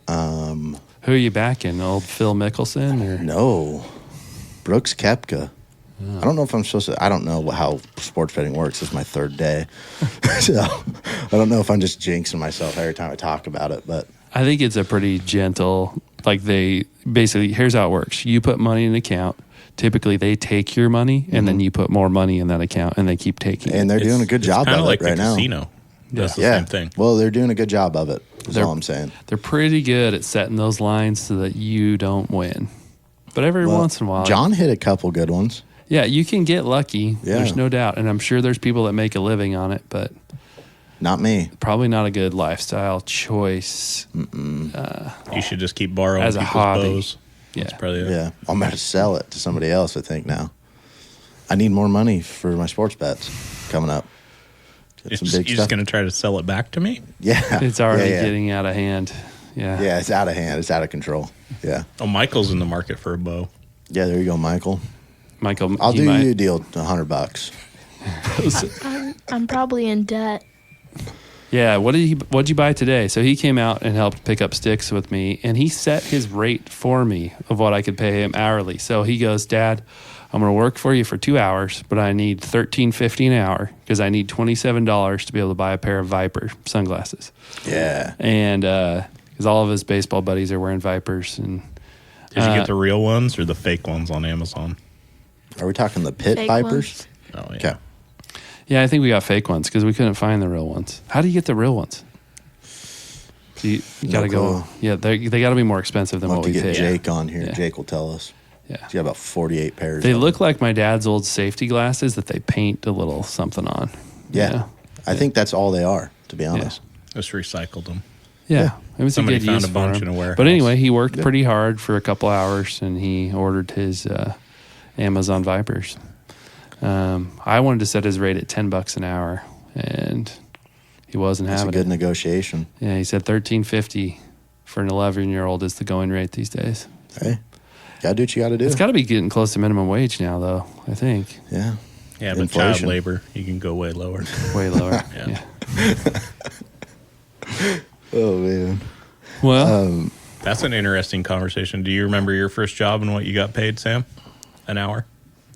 Who are you backing? Old Phil Mickelson or No, Brooks Koepka. I don't know if I'm supposed to. I don't know how sports betting works. It's my third day, so I don't know if I'm just jinxing myself every time I talk about it. But I think it's a pretty gentle. Like they basically, here's how it works: you put money in an account. Typically, they take your money, and then you put more money in that account, and they keep taking. And they're doing a good job of like it right the now. Casino. That's the same thing. Well, they're doing a good job of it. That's all I'm saying. They're pretty good at setting those lines so that you don't win. But every once in a while, John hit a couple good ones. Yeah, you can get lucky. Yeah. There's no doubt. And I'm sure there's people that make a living on it, but not me. Probably not a good lifestyle choice. You should just keep borrowing as a people's hobby. bows. Yeah. That's probably it. Yeah. I'm going to sell it to somebody else, I think, now. I need more money for my sports bets coming up. You're just going to try to sell it back to me? Yeah. It's already getting out of hand. Yeah. Yeah, it's out of hand. It's out of control. Yeah. Oh, Michael's in the market for a bow. Yeah, there you go, Michael. I'll do you a deal, $100. I'm probably in debt. Yeah, what'd you buy today? So he came out and helped pick up sticks with me, and he set his rate for me of what I could pay him hourly. So he goes, Dad, I'm going to work for you for 2 hours, but I need $13.50 an hour because I need $27 to be able to buy a pair of Viper sunglasses. Yeah. And because all of his baseball buddies are wearing Vipers. And did you get the real ones or the fake ones on Amazon? Are we talking the pit Fake Vipers? Oh, yeah. Okay. Yeah, I think we got fake ones because we couldn't find the real ones. How do you get the real ones? You got to go. Yeah, they got to be more expensive than We'll what have we to get pay. Jake on here. Yeah. Jake will tell us. Yeah. He's got about 48 pairs. They of look them. like my dad's old safety glasses that they paint a little something on. Yeah. I think that's all they are, to be honest. Just recycled them. Yeah. It was Somebody a good found use a bunch for him. in a warehouse. But anyway, he worked pretty hard for a couple hours, and he ordered his Amazon Vipers. I wanted to set his rate at $10 an hour, and he wasn't That's a having good it. negotiation. Yeah, he said $13.50 for an 11-year-old is the going rate these days. Hey, gotta do what you gotta do. It's got to be getting close to minimum wage now, though, I think. Yeah. Yeah, but Inflation. child labor, you can go way lower. Way lower. Yeah. Oh, man. Well, That's an interesting conversation. Do you remember your first job and what you got paid, Sam? An hour?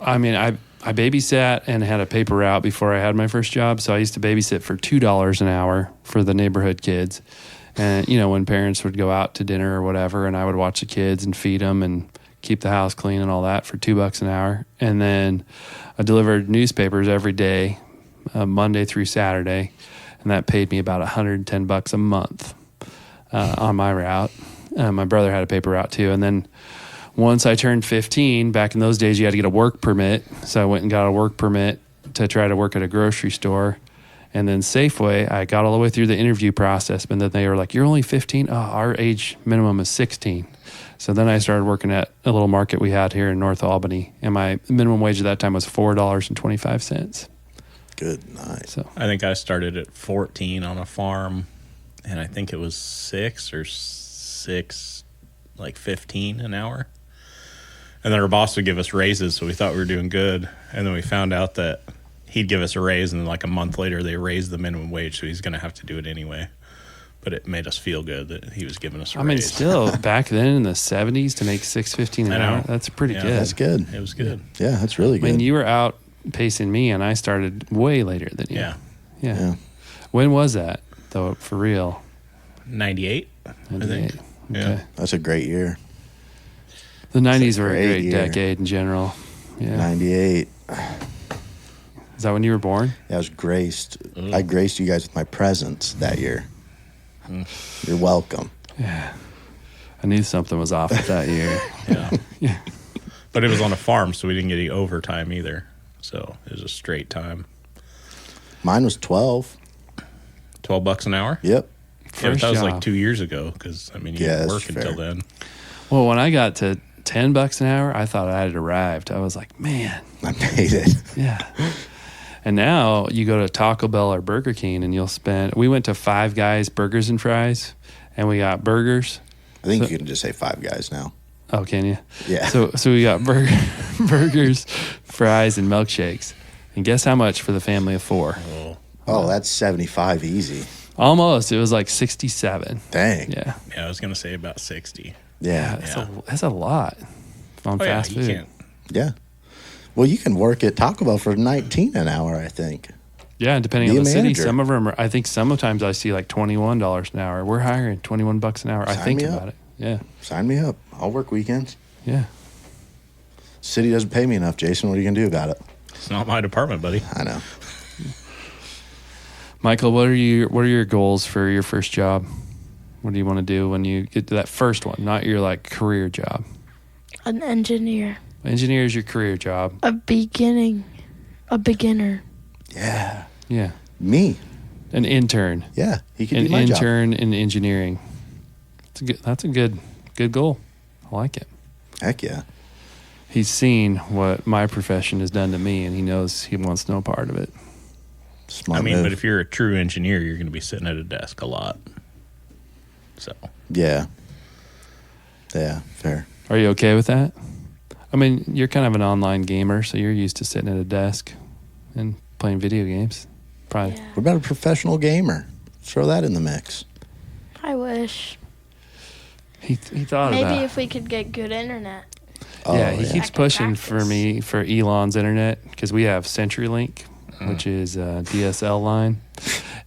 I mean, I babysat and had a paper route before I had my first job. So I used to babysit for $2 an hour for the neighborhood kids. And, when parents would go out to dinner or whatever, and I would watch the kids and feed them and keep the house clean and all that for $2 an hour. And then I delivered newspapers every day Monday through Saturday, and that paid me about $110 a month on my route. My brother had a paper route too, and then once I turned 15, back in those days, you had to get a work permit. So I went and got a work permit to try to work at a grocery store. And then Safeway, I got all the way through the interview process, but then they were like, "You're only 15? Oh, our age minimum is 16. So then I started working at a little market we had here in North Albany, and my minimum wage at that time was $4.25. Good night. So I think I started at 14 on a farm, and I think it was 15 an hour. And then our boss would give us raises, so we thought we were doing good. And then we found out that he'd give us a raise, and then like a month later, they raised the minimum wage, so he's going to have to do it anyway. But it made us feel good that he was giving us a raise. I mean, still, back then in the 70s to make $6.15 an hour, that's pretty good. That's good. It was good. Yeah, that's really good. I mean, you were out pacing me, and I started way later than you. Yeah. When was that, though, for real? 98, I think. Okay. Yeah. That's a great year. The 90s were a great great year. decade in general. Yeah. 98. Is that when you were born? I was graced. I graced you guys with my presence that year. You're welcome. Yeah. I knew something was off with that year. Yeah. But it was on a farm, so we didn't get any overtime either. So it was a straight time. Mine was 12. $12 an hour? Yep. Yeah, but that was job. like 2 years ago, because, I mean, you Yeah, didn't that's work until fair. then. Well, when I got to $10 an hour, I thought I had arrived. I was like, man, I made it. yeah. And now you go to Taco Bell or Burger King, and we went to Five Guys Burgers and Fries, and we got burgers. I think you can just say Five Guys now. Oh, can you? Yeah. So we got burgers, fries, and milkshakes. And guess how much for the family of 4? Oh, that's 75 easy. Almost. It was like 67. Dang. Yeah. Yeah, I was going to say about 60. Yeah. That's a lot on fast you food. can't. Yeah. Well, you can work at Taco Bell for 19 an hour, I think. Yeah, depending Be on a the city. manager. Some of them are, I think sometimes I see like $21 an hour. We're hiring $21 an hour. I Sign think me about up. it. Yeah. Sign me up. I'll work weekends. Yeah. City doesn't pay me enough, Jason. What are you going to do about it? It's not my department, buddy. I know. Michael, what are your goals for your first job? What do you want to do when you get to that first one, not your like career job? An engineer. Engineer is your career job. A beginner. Yeah. Yeah. Me. An intern. Yeah. He can An do my job. intern in engineering. That's a good goal. I like it. Heck yeah. He's seen what my profession has done to me, and he knows he wants no part of it. Smart I mean, move. but if you're a true engineer, you're going to be sitting at a desk a lot. So, Yeah. Yeah, fair. Are you okay with that? I mean, you're kind of an online gamer, so you're used to sitting at a desk and playing video games. Probably. Yeah. What about a professional gamer? Throw that in the mix. I wish. He thought Maybe about if we could get good internet. Oh, yeah, he yeah. keeps I can pushing for practice. me for Elon's internet because we have CenturyLink, which is a DSL line.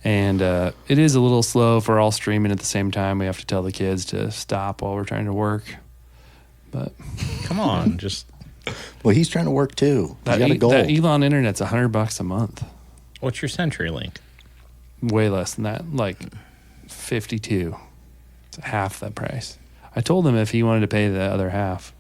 And it is a little slow for all streaming at the same time. We have to tell the kids to stop while we're trying to work. But come on, just Well, he's trying to work too. He's that, got a goal. that Elon internet's $100 a month. what's your CenturyLink? Way less than that, like 52. It's half that price. I told him if he wanted to pay the other half,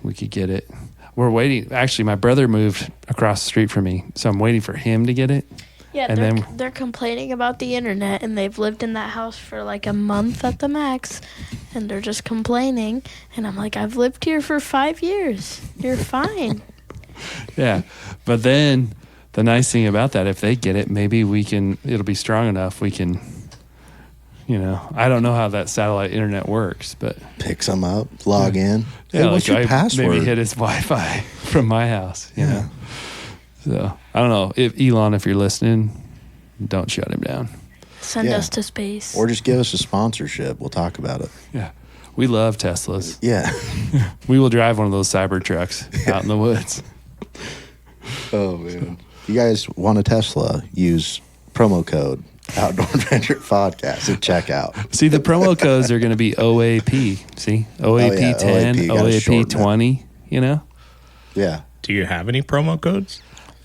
we could get it. We're waiting. Actually, my brother moved across the street from me, so I'm waiting for him to get it. Yeah, And they're complaining about the internet, and they've lived in that house for like a month at the max, and they're just complaining. And I'm like, I've lived here for 5 years. You're fine. Yeah, but then the nice thing about that, if they get it, maybe it'll be strong enough. We can, I don't know how that satellite internet works, but Pick some up, log in. yeah, Hey, what's your password? Maybe hit his Wi-Fi from my house. You know, so I don't know if Elon, if you're listening, don't shut him down. Send Yeah. us to space. Or just give us a sponsorship. We'll talk about it. Yeah, we love Teslas. Yeah. We will drive one of those cyber trucks out in the woods. Oh, man. You guys want a Tesla? Use promo code Outdoor Adventure Podcast at checkout. See, the promo codes are going to be OAP. See, OAP yeah, 10, OAP, gotta OAP shorten it. 20. Yeah. Do you have any promo codes?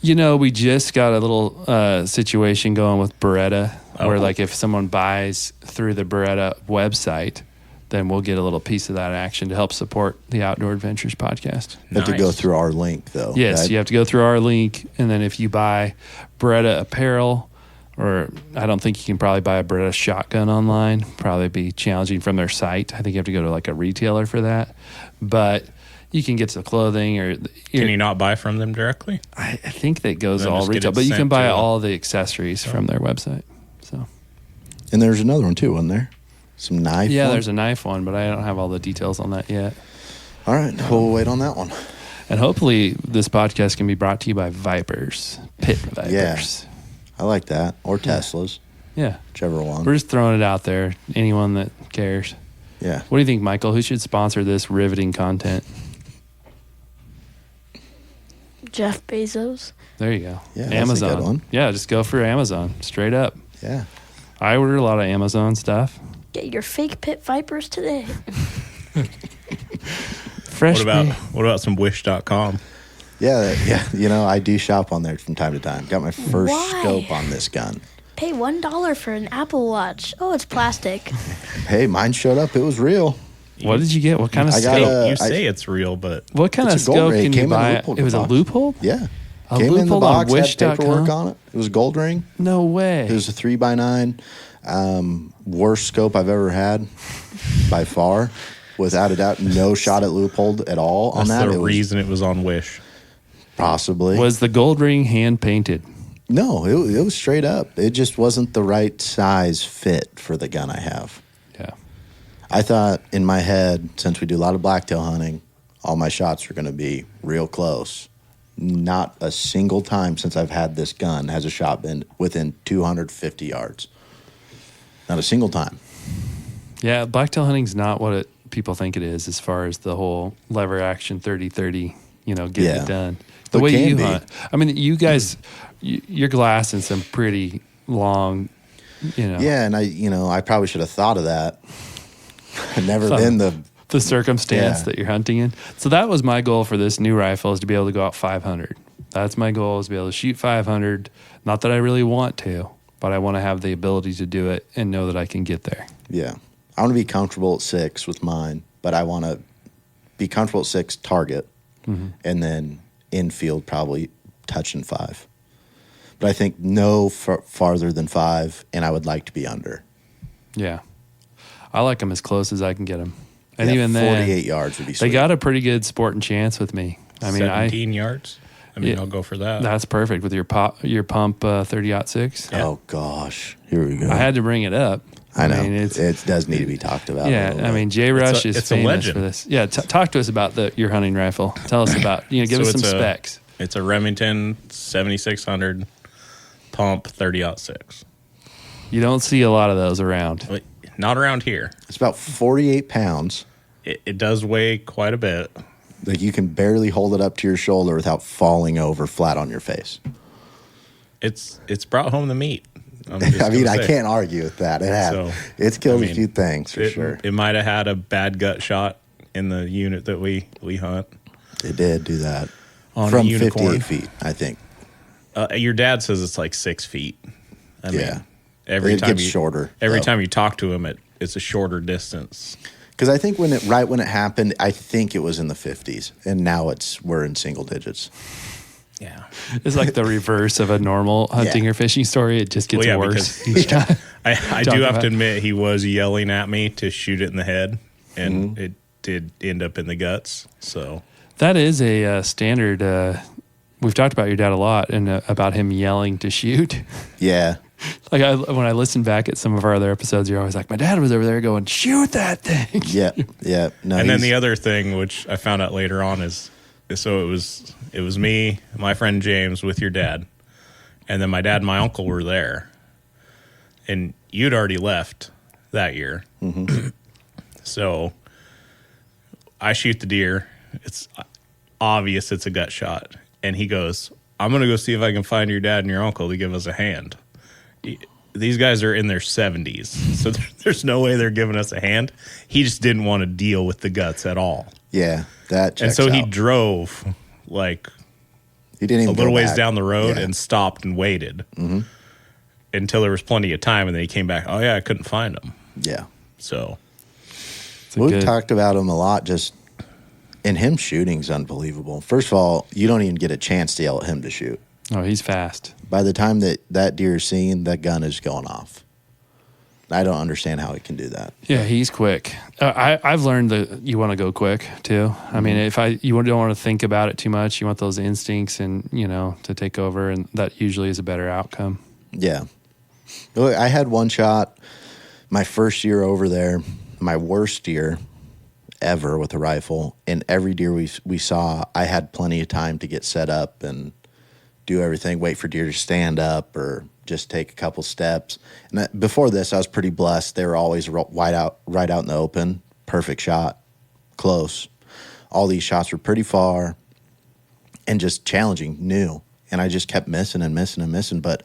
You know, we just got a little situation going with Beretta where, like, if someone buys through the Beretta website, then we'll get a little piece of that action to help support the Outdoor Adventures podcast. You have to go through our link, though. Yes, you have to go through our link, and then if you buy Beretta apparel, or I don't think you can probably buy a Beretta shotgun online, probably be challenging from their site. I think you have to go to like a retailer for that, but you can get the clothing or. Can you not buy from them directly? I think that goes Then all just get retail, it but you can sent buy to all the accessories from their website. So, And there's another one too, wasn't there? Some knife. yeah, one? there's a knife one, but I don't have all the details on that yet. All right, we'll wait on that one. And hopefully, this podcast can be brought to you by Vipers, Pit Vipers. Yeah. I like that. Or Teslas, Yeah. whichever one. We're just throwing it out there. Anyone that cares. Yeah. What do you think, Michael? Who should sponsor this riveting content? Jeff Bezos. There you go. Yeah, that's a Amazon. good one. Yeah, just go for Amazon. Straight up. Yeah. I order a lot of Amazon stuff. Get your fake pit vipers today. Fresh. What about some wish.com? Yeah, you know, I do shop on there from time to time. Got my first Why? scope on this gun. Pay $1 for an Apple Watch. Oh, it's plastic. Hey, mine showed up. It was real. What did you get? What kind of I got scope? a- You say it's real, but What kind of It's a gold scope ring. can It you came in a buy? loophole It was a box. loophole? Yeah. A Came in the loophole on box, had wish.com? paperwork on it. It was a gold ring. No way. It was a 3x9. Worst scope I've ever had by far. Without a doubt, no shot at loophole at all on that's that. the It was reason it was on Wish. possibly. Was the gold ring hand painted? No, it was straight up. It just wasn't the right size fit for the gun I have. Yeah. I thought in my head, since we do a lot of blacktail hunting, all my shots are going to be real close. Not a single time since I've had this gun has a shot been within 250 yards. Not a single time. Yeah, blacktail hunting's not what people think it is as far as the whole lever action 30-30, getting Yeah. it done. The It way can you be. hunt. I mean, you guys, you're glassing some pretty long, Yeah, and I probably should have thought of that. I've never Thought- been the circumstance Yeah. that you're hunting in. So that was my goal for this new rifle, is to be able to go out 500. That's my goal, is to be able to shoot 500. Not that I really want to, but I want to have the ability to do it and know that I can get there. Yeah. I want to be comfortable at 6 with mine, but I want to be comfortable at 6 target, and then infield probably touching 5. But I think no farther than 5, and I would like to be under. Yeah. I like them as close as I can get them. And Yeah, even then, 48 yards would be sweet. they got a pretty good sporting chance with me. I mean, 17 yards. Yeah. I'll go for that. That's perfect with your pump 30-06. Yeah. Oh, gosh. Here we go. I had to bring it up. I know. mean, it does need to be talked about. a yeah, little I bit. mean, J Rush is it's a famous legend. for this. Yeah, talk to us about your hunting rifle. Tell us about, give So us some it's specs. It's a Remington 7600 pump 30-06. You don't see a lot of those around. But not around here. It's about 48 pounds. It does weigh quite a bit. Like you can barely hold it up to your shoulder without falling over flat on your face. It's brought home the meat. I'm just I mean, gonna I say. can't argue with that. It had. So, It's killed I a mean, few things for sure. It might have had a bad gut shot in the unit that we hunt. It did do that. On a From unicorn. 58 feet, I think. Your dad says it's like 6 feet. I mean, Yeah. every It time gets shorter, Every though. time you talk to him, it's a shorter distance. Because I think when it happened, I think it was in the 50s, and now we're in single digits. Yeah. It's like the reverse of a normal hunting Yeah. or fishing story. It just gets Well, yeah, worse because- each time. I Talk do have about- to admit he was yelling at me to shoot it in the head, and Mm-hmm. it did end up in the guts. So That is a standard. We've talked about your dad a lot and about him yelling to shoot. Yeah. Like when I listen back at some of our other episodes, you're always like, my dad was over there going, shoot that thing. Yeah. Yeah. No, and then he's- the other thing, which I found out later on, is so it was me, my friend James, with your dad, and then my dad and my uncle were there, and you'd already left that year. So I shoot the deer. It's obvious it's a gut shot, and he goes, "I'm gonna go see if I can find your dad and your uncle to give us a hand." These guys are in their 70s, so there's no way they're giving us a hand. He just didn't want to deal with the guts at all. Yeah. That checks And so he out. drove like He didn't even a little go ways back. down the road Yeah. and stopped and waited until there was plenty of time, and then he came back. Oh yeah, I couldn't find him. Yeah. So We've talked about him a lot, and him shooting's unbelievable. First of all, you don't even get a chance to yell at him to shoot. Oh, he's fast. By the time that deer is seen, that gun is going off. I don't understand how he can do that. Yeah, he's quick. I've learned that you want to go quick too. I mean, you don't want to think about it too much. You want those instincts and to take over, and that usually is a better outcome. Yeah. Look, I had one shot my first year over there, my worst year ever with a rifle, and every deer we saw, I had plenty of time to get set up and do everything, wait for deer to stand up or just take a couple steps. And before this, I was pretty blessed. They were always right out in the open, perfect shot, close. All these shots were pretty far and just challenging, new. And I just kept missing and missing and missing. But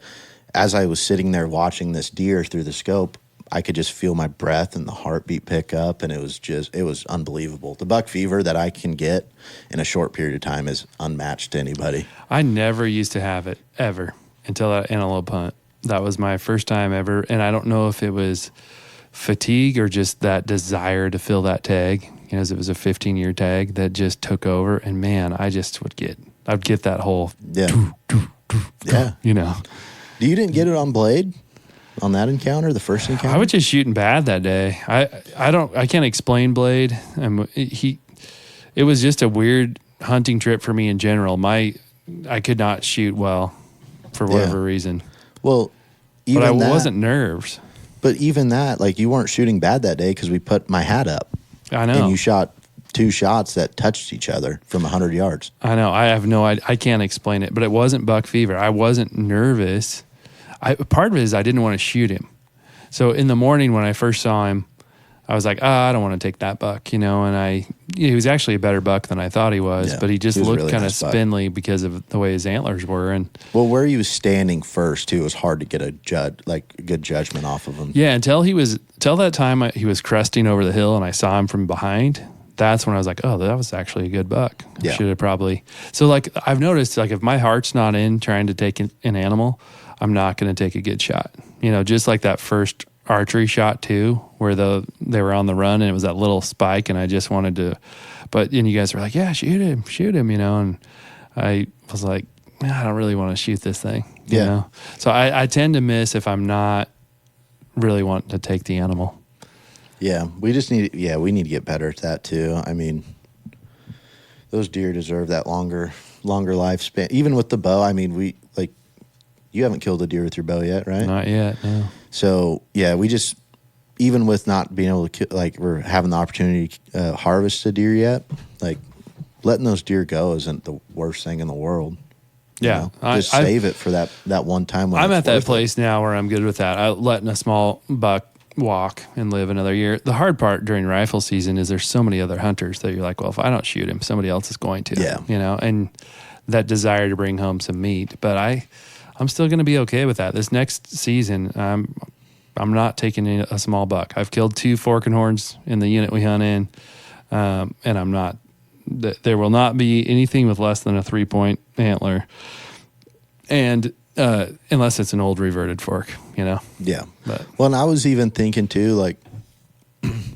as I was sitting there watching this deer through the scope, I could just feel my breath and the heartbeat pick up, and it was unbelievable. The buck fever that I can get in a short period of time is unmatched to anybody. I never used to have it, ever, until that antelope hunt. That was my first time ever, and I don't know if it was fatigue or just that desire to fill that tag, as it was a 15-year tag that just took over, and man, I'd get that whole, Yeah. Yeah. You didn't get it on blade? On that encounter, the first encounter? I was just shooting bad that day. I can't explain Blade. It was just a weird hunting trip for me in general. I could not shoot well for whatever reason. Well, but I wasn't nerves. But even that, like, you weren't shooting bad that day because we put my hat up. I know. And you shot 2 shots that touched each other from 100 yards. I know. I have no idea. I can't explain it, but it wasn't buck fever. I wasn't nervous. Part of it is I didn't want to shoot him. So in the morning when I first saw him, I was like, I don't want to take that buck, and he was actually a better buck than I thought he was, but he just looked really kind of spindly because of the way his antlers were. And well, where he was standing first too, it was hard to get a good judgment off of him. Yeah, until that time he was cresting over the hill and I saw him from behind. That's when I was like, oh, that was actually a good buck. Yeah. Should have probably. So like I've noticed, like if my heart's not in trying to take an animal, I'm not going to take a good shot. Just like that first archery shot too, where they were on the run and it was that little spike and I just wanted to, and you guys were like, yeah, shoot him, and I was like, I don't really want to shoot this thing, you know? So I tend to miss if I'm not really wanting to take the animal. Yeah, we need to get better at that too. I mean, those deer deserve that longer lifespan. Even with the bow, I mean, you haven't killed a deer with your bow yet, right? Not yet, no. So, yeah, we just, even with not being able to, we're having the opportunity to harvest a deer yet, letting those deer go isn't the worst thing in the world. Yeah. Just save it for that one time when I'm at that place now where I'm good with that. I'm letting a small buck walk and live another year. The hard part during rifle season is there's so many other hunters that you're like, well, if I don't shoot him, somebody else is going to, and that desire to bring home some meat. But I'm still going to be okay with that. This next season, I'm not taking a small buck. I've killed 2 fork and horns in the unit we hunt in, and I'm not. There will not be anything with less than a 3-point antler, and unless it's an old reverted fork, Yeah. Well, and I was even thinking too,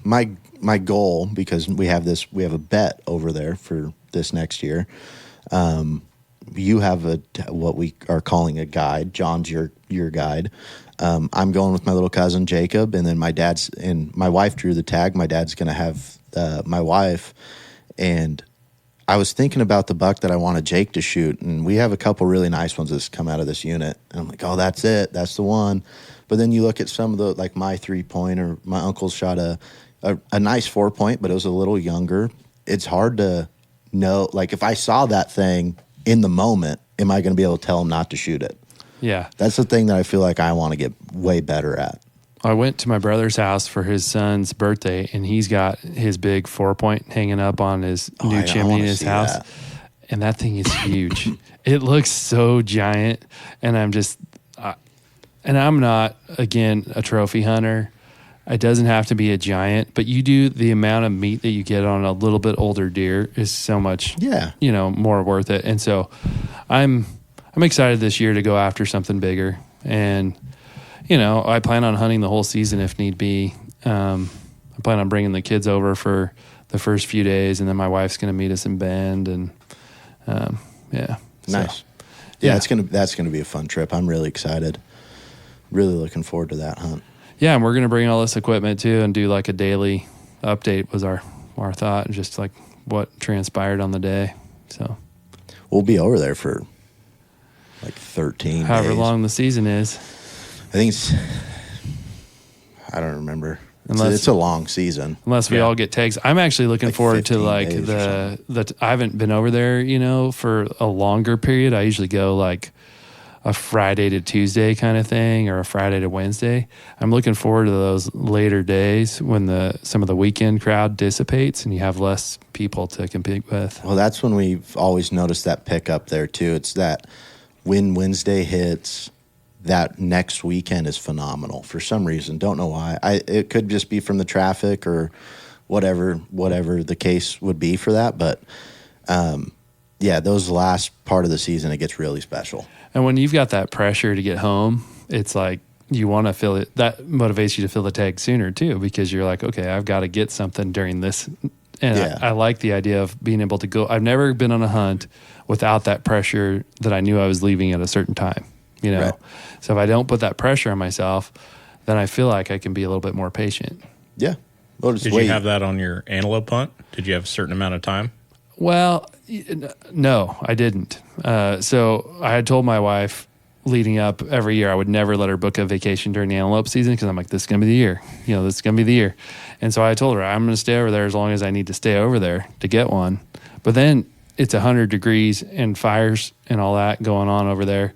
my goal, because we have a bet over there for this next year. You have what we are calling a guide. John's your guide. I'm going with my little cousin Jacob, and then my wife drew the tag. My dad's going to have my wife, and I was thinking about the buck that I wanted Jake to shoot, and we have a couple really nice ones that's come out of this unit, and I'm like, oh, that's it, that's the one. But then you look at some of the my 3-point, or my uncle shot a nice 4-point, but it was a little younger. It's hard to know, if I saw that thing in the moment, am I going to be able to tell him not to shoot it? Yeah. That's the thing that I feel like I want to get way better at. I went to my brother's house for his son's birthday, and he's got his big 4-point hanging up on his new chimney in his house. That. And that thing is huge. It looks so giant. And I'm not, again, a trophy hunter. It doesn't have to be a giant, but the amount of meat that you get on a little bit older deer is so much, more worth it. And so I'm excited this year to go after something bigger. And, you know, I plan on hunting the whole season if need be. I plan on bringing the kids over for the first few days, and then my wife's going to meet us in Bend. And, yeah. Nice. So, Yeah, that's gonna be a fun trip. I'm really excited. Really looking forward to that hunt. Yeah, and we're going to bring all this equipment too and do like a daily update was our thought, just like what transpired on the day. So We'll be over there for like 13 however days. long the season is. I think I don't remember. Unless- It's a long season. Unless we Yeah. all get tags. I'm actually looking Like forward to 15 like days or I haven't been over there, you know, for a longer period. I usually go like a Friday to Tuesday kind of thing or a Friday to Wednesday. I'm looking forward to those later days when some of the weekend crowd dissipates and you have less people to compete with. Well, that's when we've always noticed that pickup there too. It's that when Wednesday hits, that next weekend is phenomenal for some reason. Don't know why. It could just be from the traffic or whatever the case would be for that. But yeah, those last part of the season, it gets really special. And when you've got that pressure to get home, it's like you want to feel it. That motivates you to fill the tag sooner too, because you're like, okay, I've got to get something during this. And Yeah. I like the idea of being able to go. I've never been on a hunt without that pressure that I knew I was leaving at a certain time, you know? Right. So if I don't put that pressure on myself, then I feel like I can be a little bit more patient. Yeah. Well, just Did wait. you have that on your antelope hunt? Did you have a certain amount of time? Well, no, I didn't. So I had told my wife leading up every year I would never let her book a vacation during the antelope season because I'm like, this is going to be the year. You know, this is going to be the year. And so I told her I'm going to stay over there as long as I need to stay over there to get one. But then it's 100 degrees and fires and all that going on over there.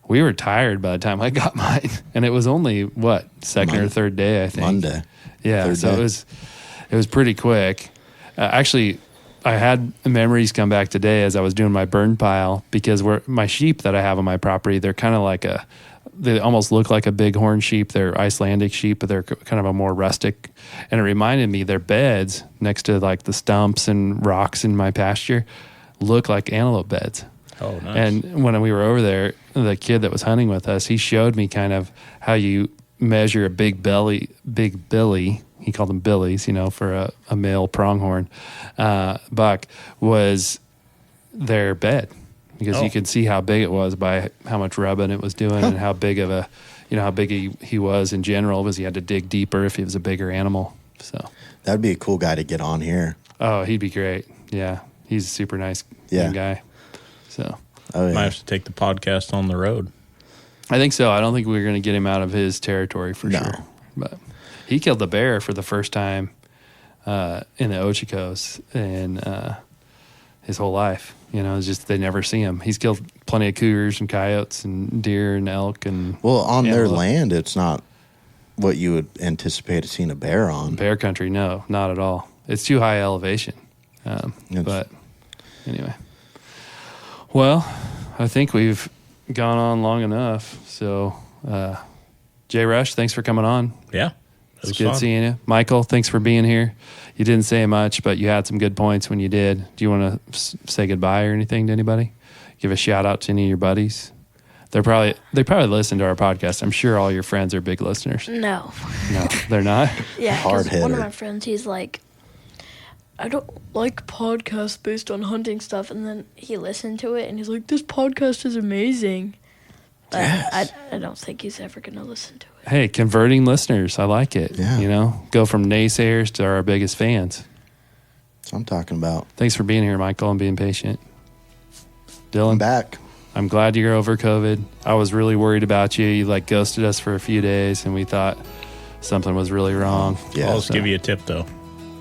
We were tired by the time I got mine. And it was only, second or third day, I think. Monday. Yeah, Third so day. it was pretty quick. Actually, I had memories come back today as I was doing my burn pile because my sheep that I have on my property, they're kind of like they almost look like a bighorn sheep. They're Icelandic sheep, but they're kind of a more rustic. And it reminded me their beds next to like the stumps and rocks in my pasture look like antelope beds. Oh, nice. And when we were over there, the kid that was hunting with us, he showed me kind of how you measure a big Billy. He called them Billies, you know, for a male pronghorn buck was their bed because you could see how big it was by how much rubbing it was doing and how big of how big he was in general because he had to dig deeper if he was a bigger animal. So That'd be a cool guy to get on here. oh, he'd be great. Yeah, he's a super nice young guy. So Oh, yeah. Might have to take the podcast on the road. I think so. I don't think we're going to get him out of his territory for sure. But he killed the bear for the first time in the Ochicos in his whole life. You know, it's just they never see him. He's killed plenty of cougars and coyotes and deer and elk and Well, on their antelope. land, it's not what you would anticipate seeing a bear on. Bear country, no, not at all. It's too high elevation. Yes. But anyway, well, I think we've gone on long enough. So, Jay Rush, thanks for coming on. Yeah. It It's was good fun. seeing you. Michael, thanks for being here. You didn't say much, but you had some good points when you did. Do you want to say goodbye or anything to anybody? Give a shout out to any of your buddies. They probably listen to our podcast. I'm sure all your friends are big listeners. No. No, they're not. Yeah, 'cause Hard one hitter. of my friends, he's like, I don't like podcasts based on hunting stuff. And then he listened to it and he's like, this podcast is amazing. But Yes. I don't think he's ever going to listen to it. Hey, converting listeners. I like it. Yeah. You know, go from naysayers to our biggest fans. That's what I'm talking about. Thanks for being here, Michael, and being patient. I'm Dylan, back. I'm glad you're over COVID. I was really worried about you. You like ghosted us for a few days, and we thought something was really wrong. Yeah. I'll just give you a tip, though.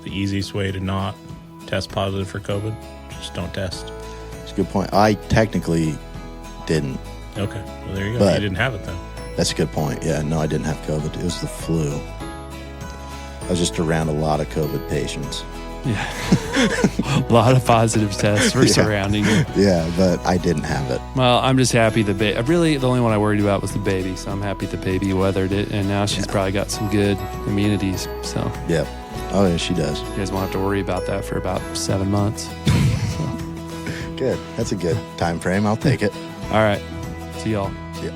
The easiest way to not test positive for COVID, just don't test. It's a good point. I technically didn't. Okay. Well, there you go. But- You didn't have it then. That's a good point. Yeah, no, I didn't have COVID. It was the flu. I was just around a lot of COVID patients. Yeah. A lot of positive tests were Yeah. surrounding you. Yeah, but I didn't have it. Well, I'm just happy really the only one I worried about was the baby. So I'm happy the baby weathered it, and now she's probably got some good immunities. So Yep. Oh, yeah, she does. you guys won't have to worry about that for about 7 months. Good. That's a good time frame. I'll take it. All right. See y'all. See ya.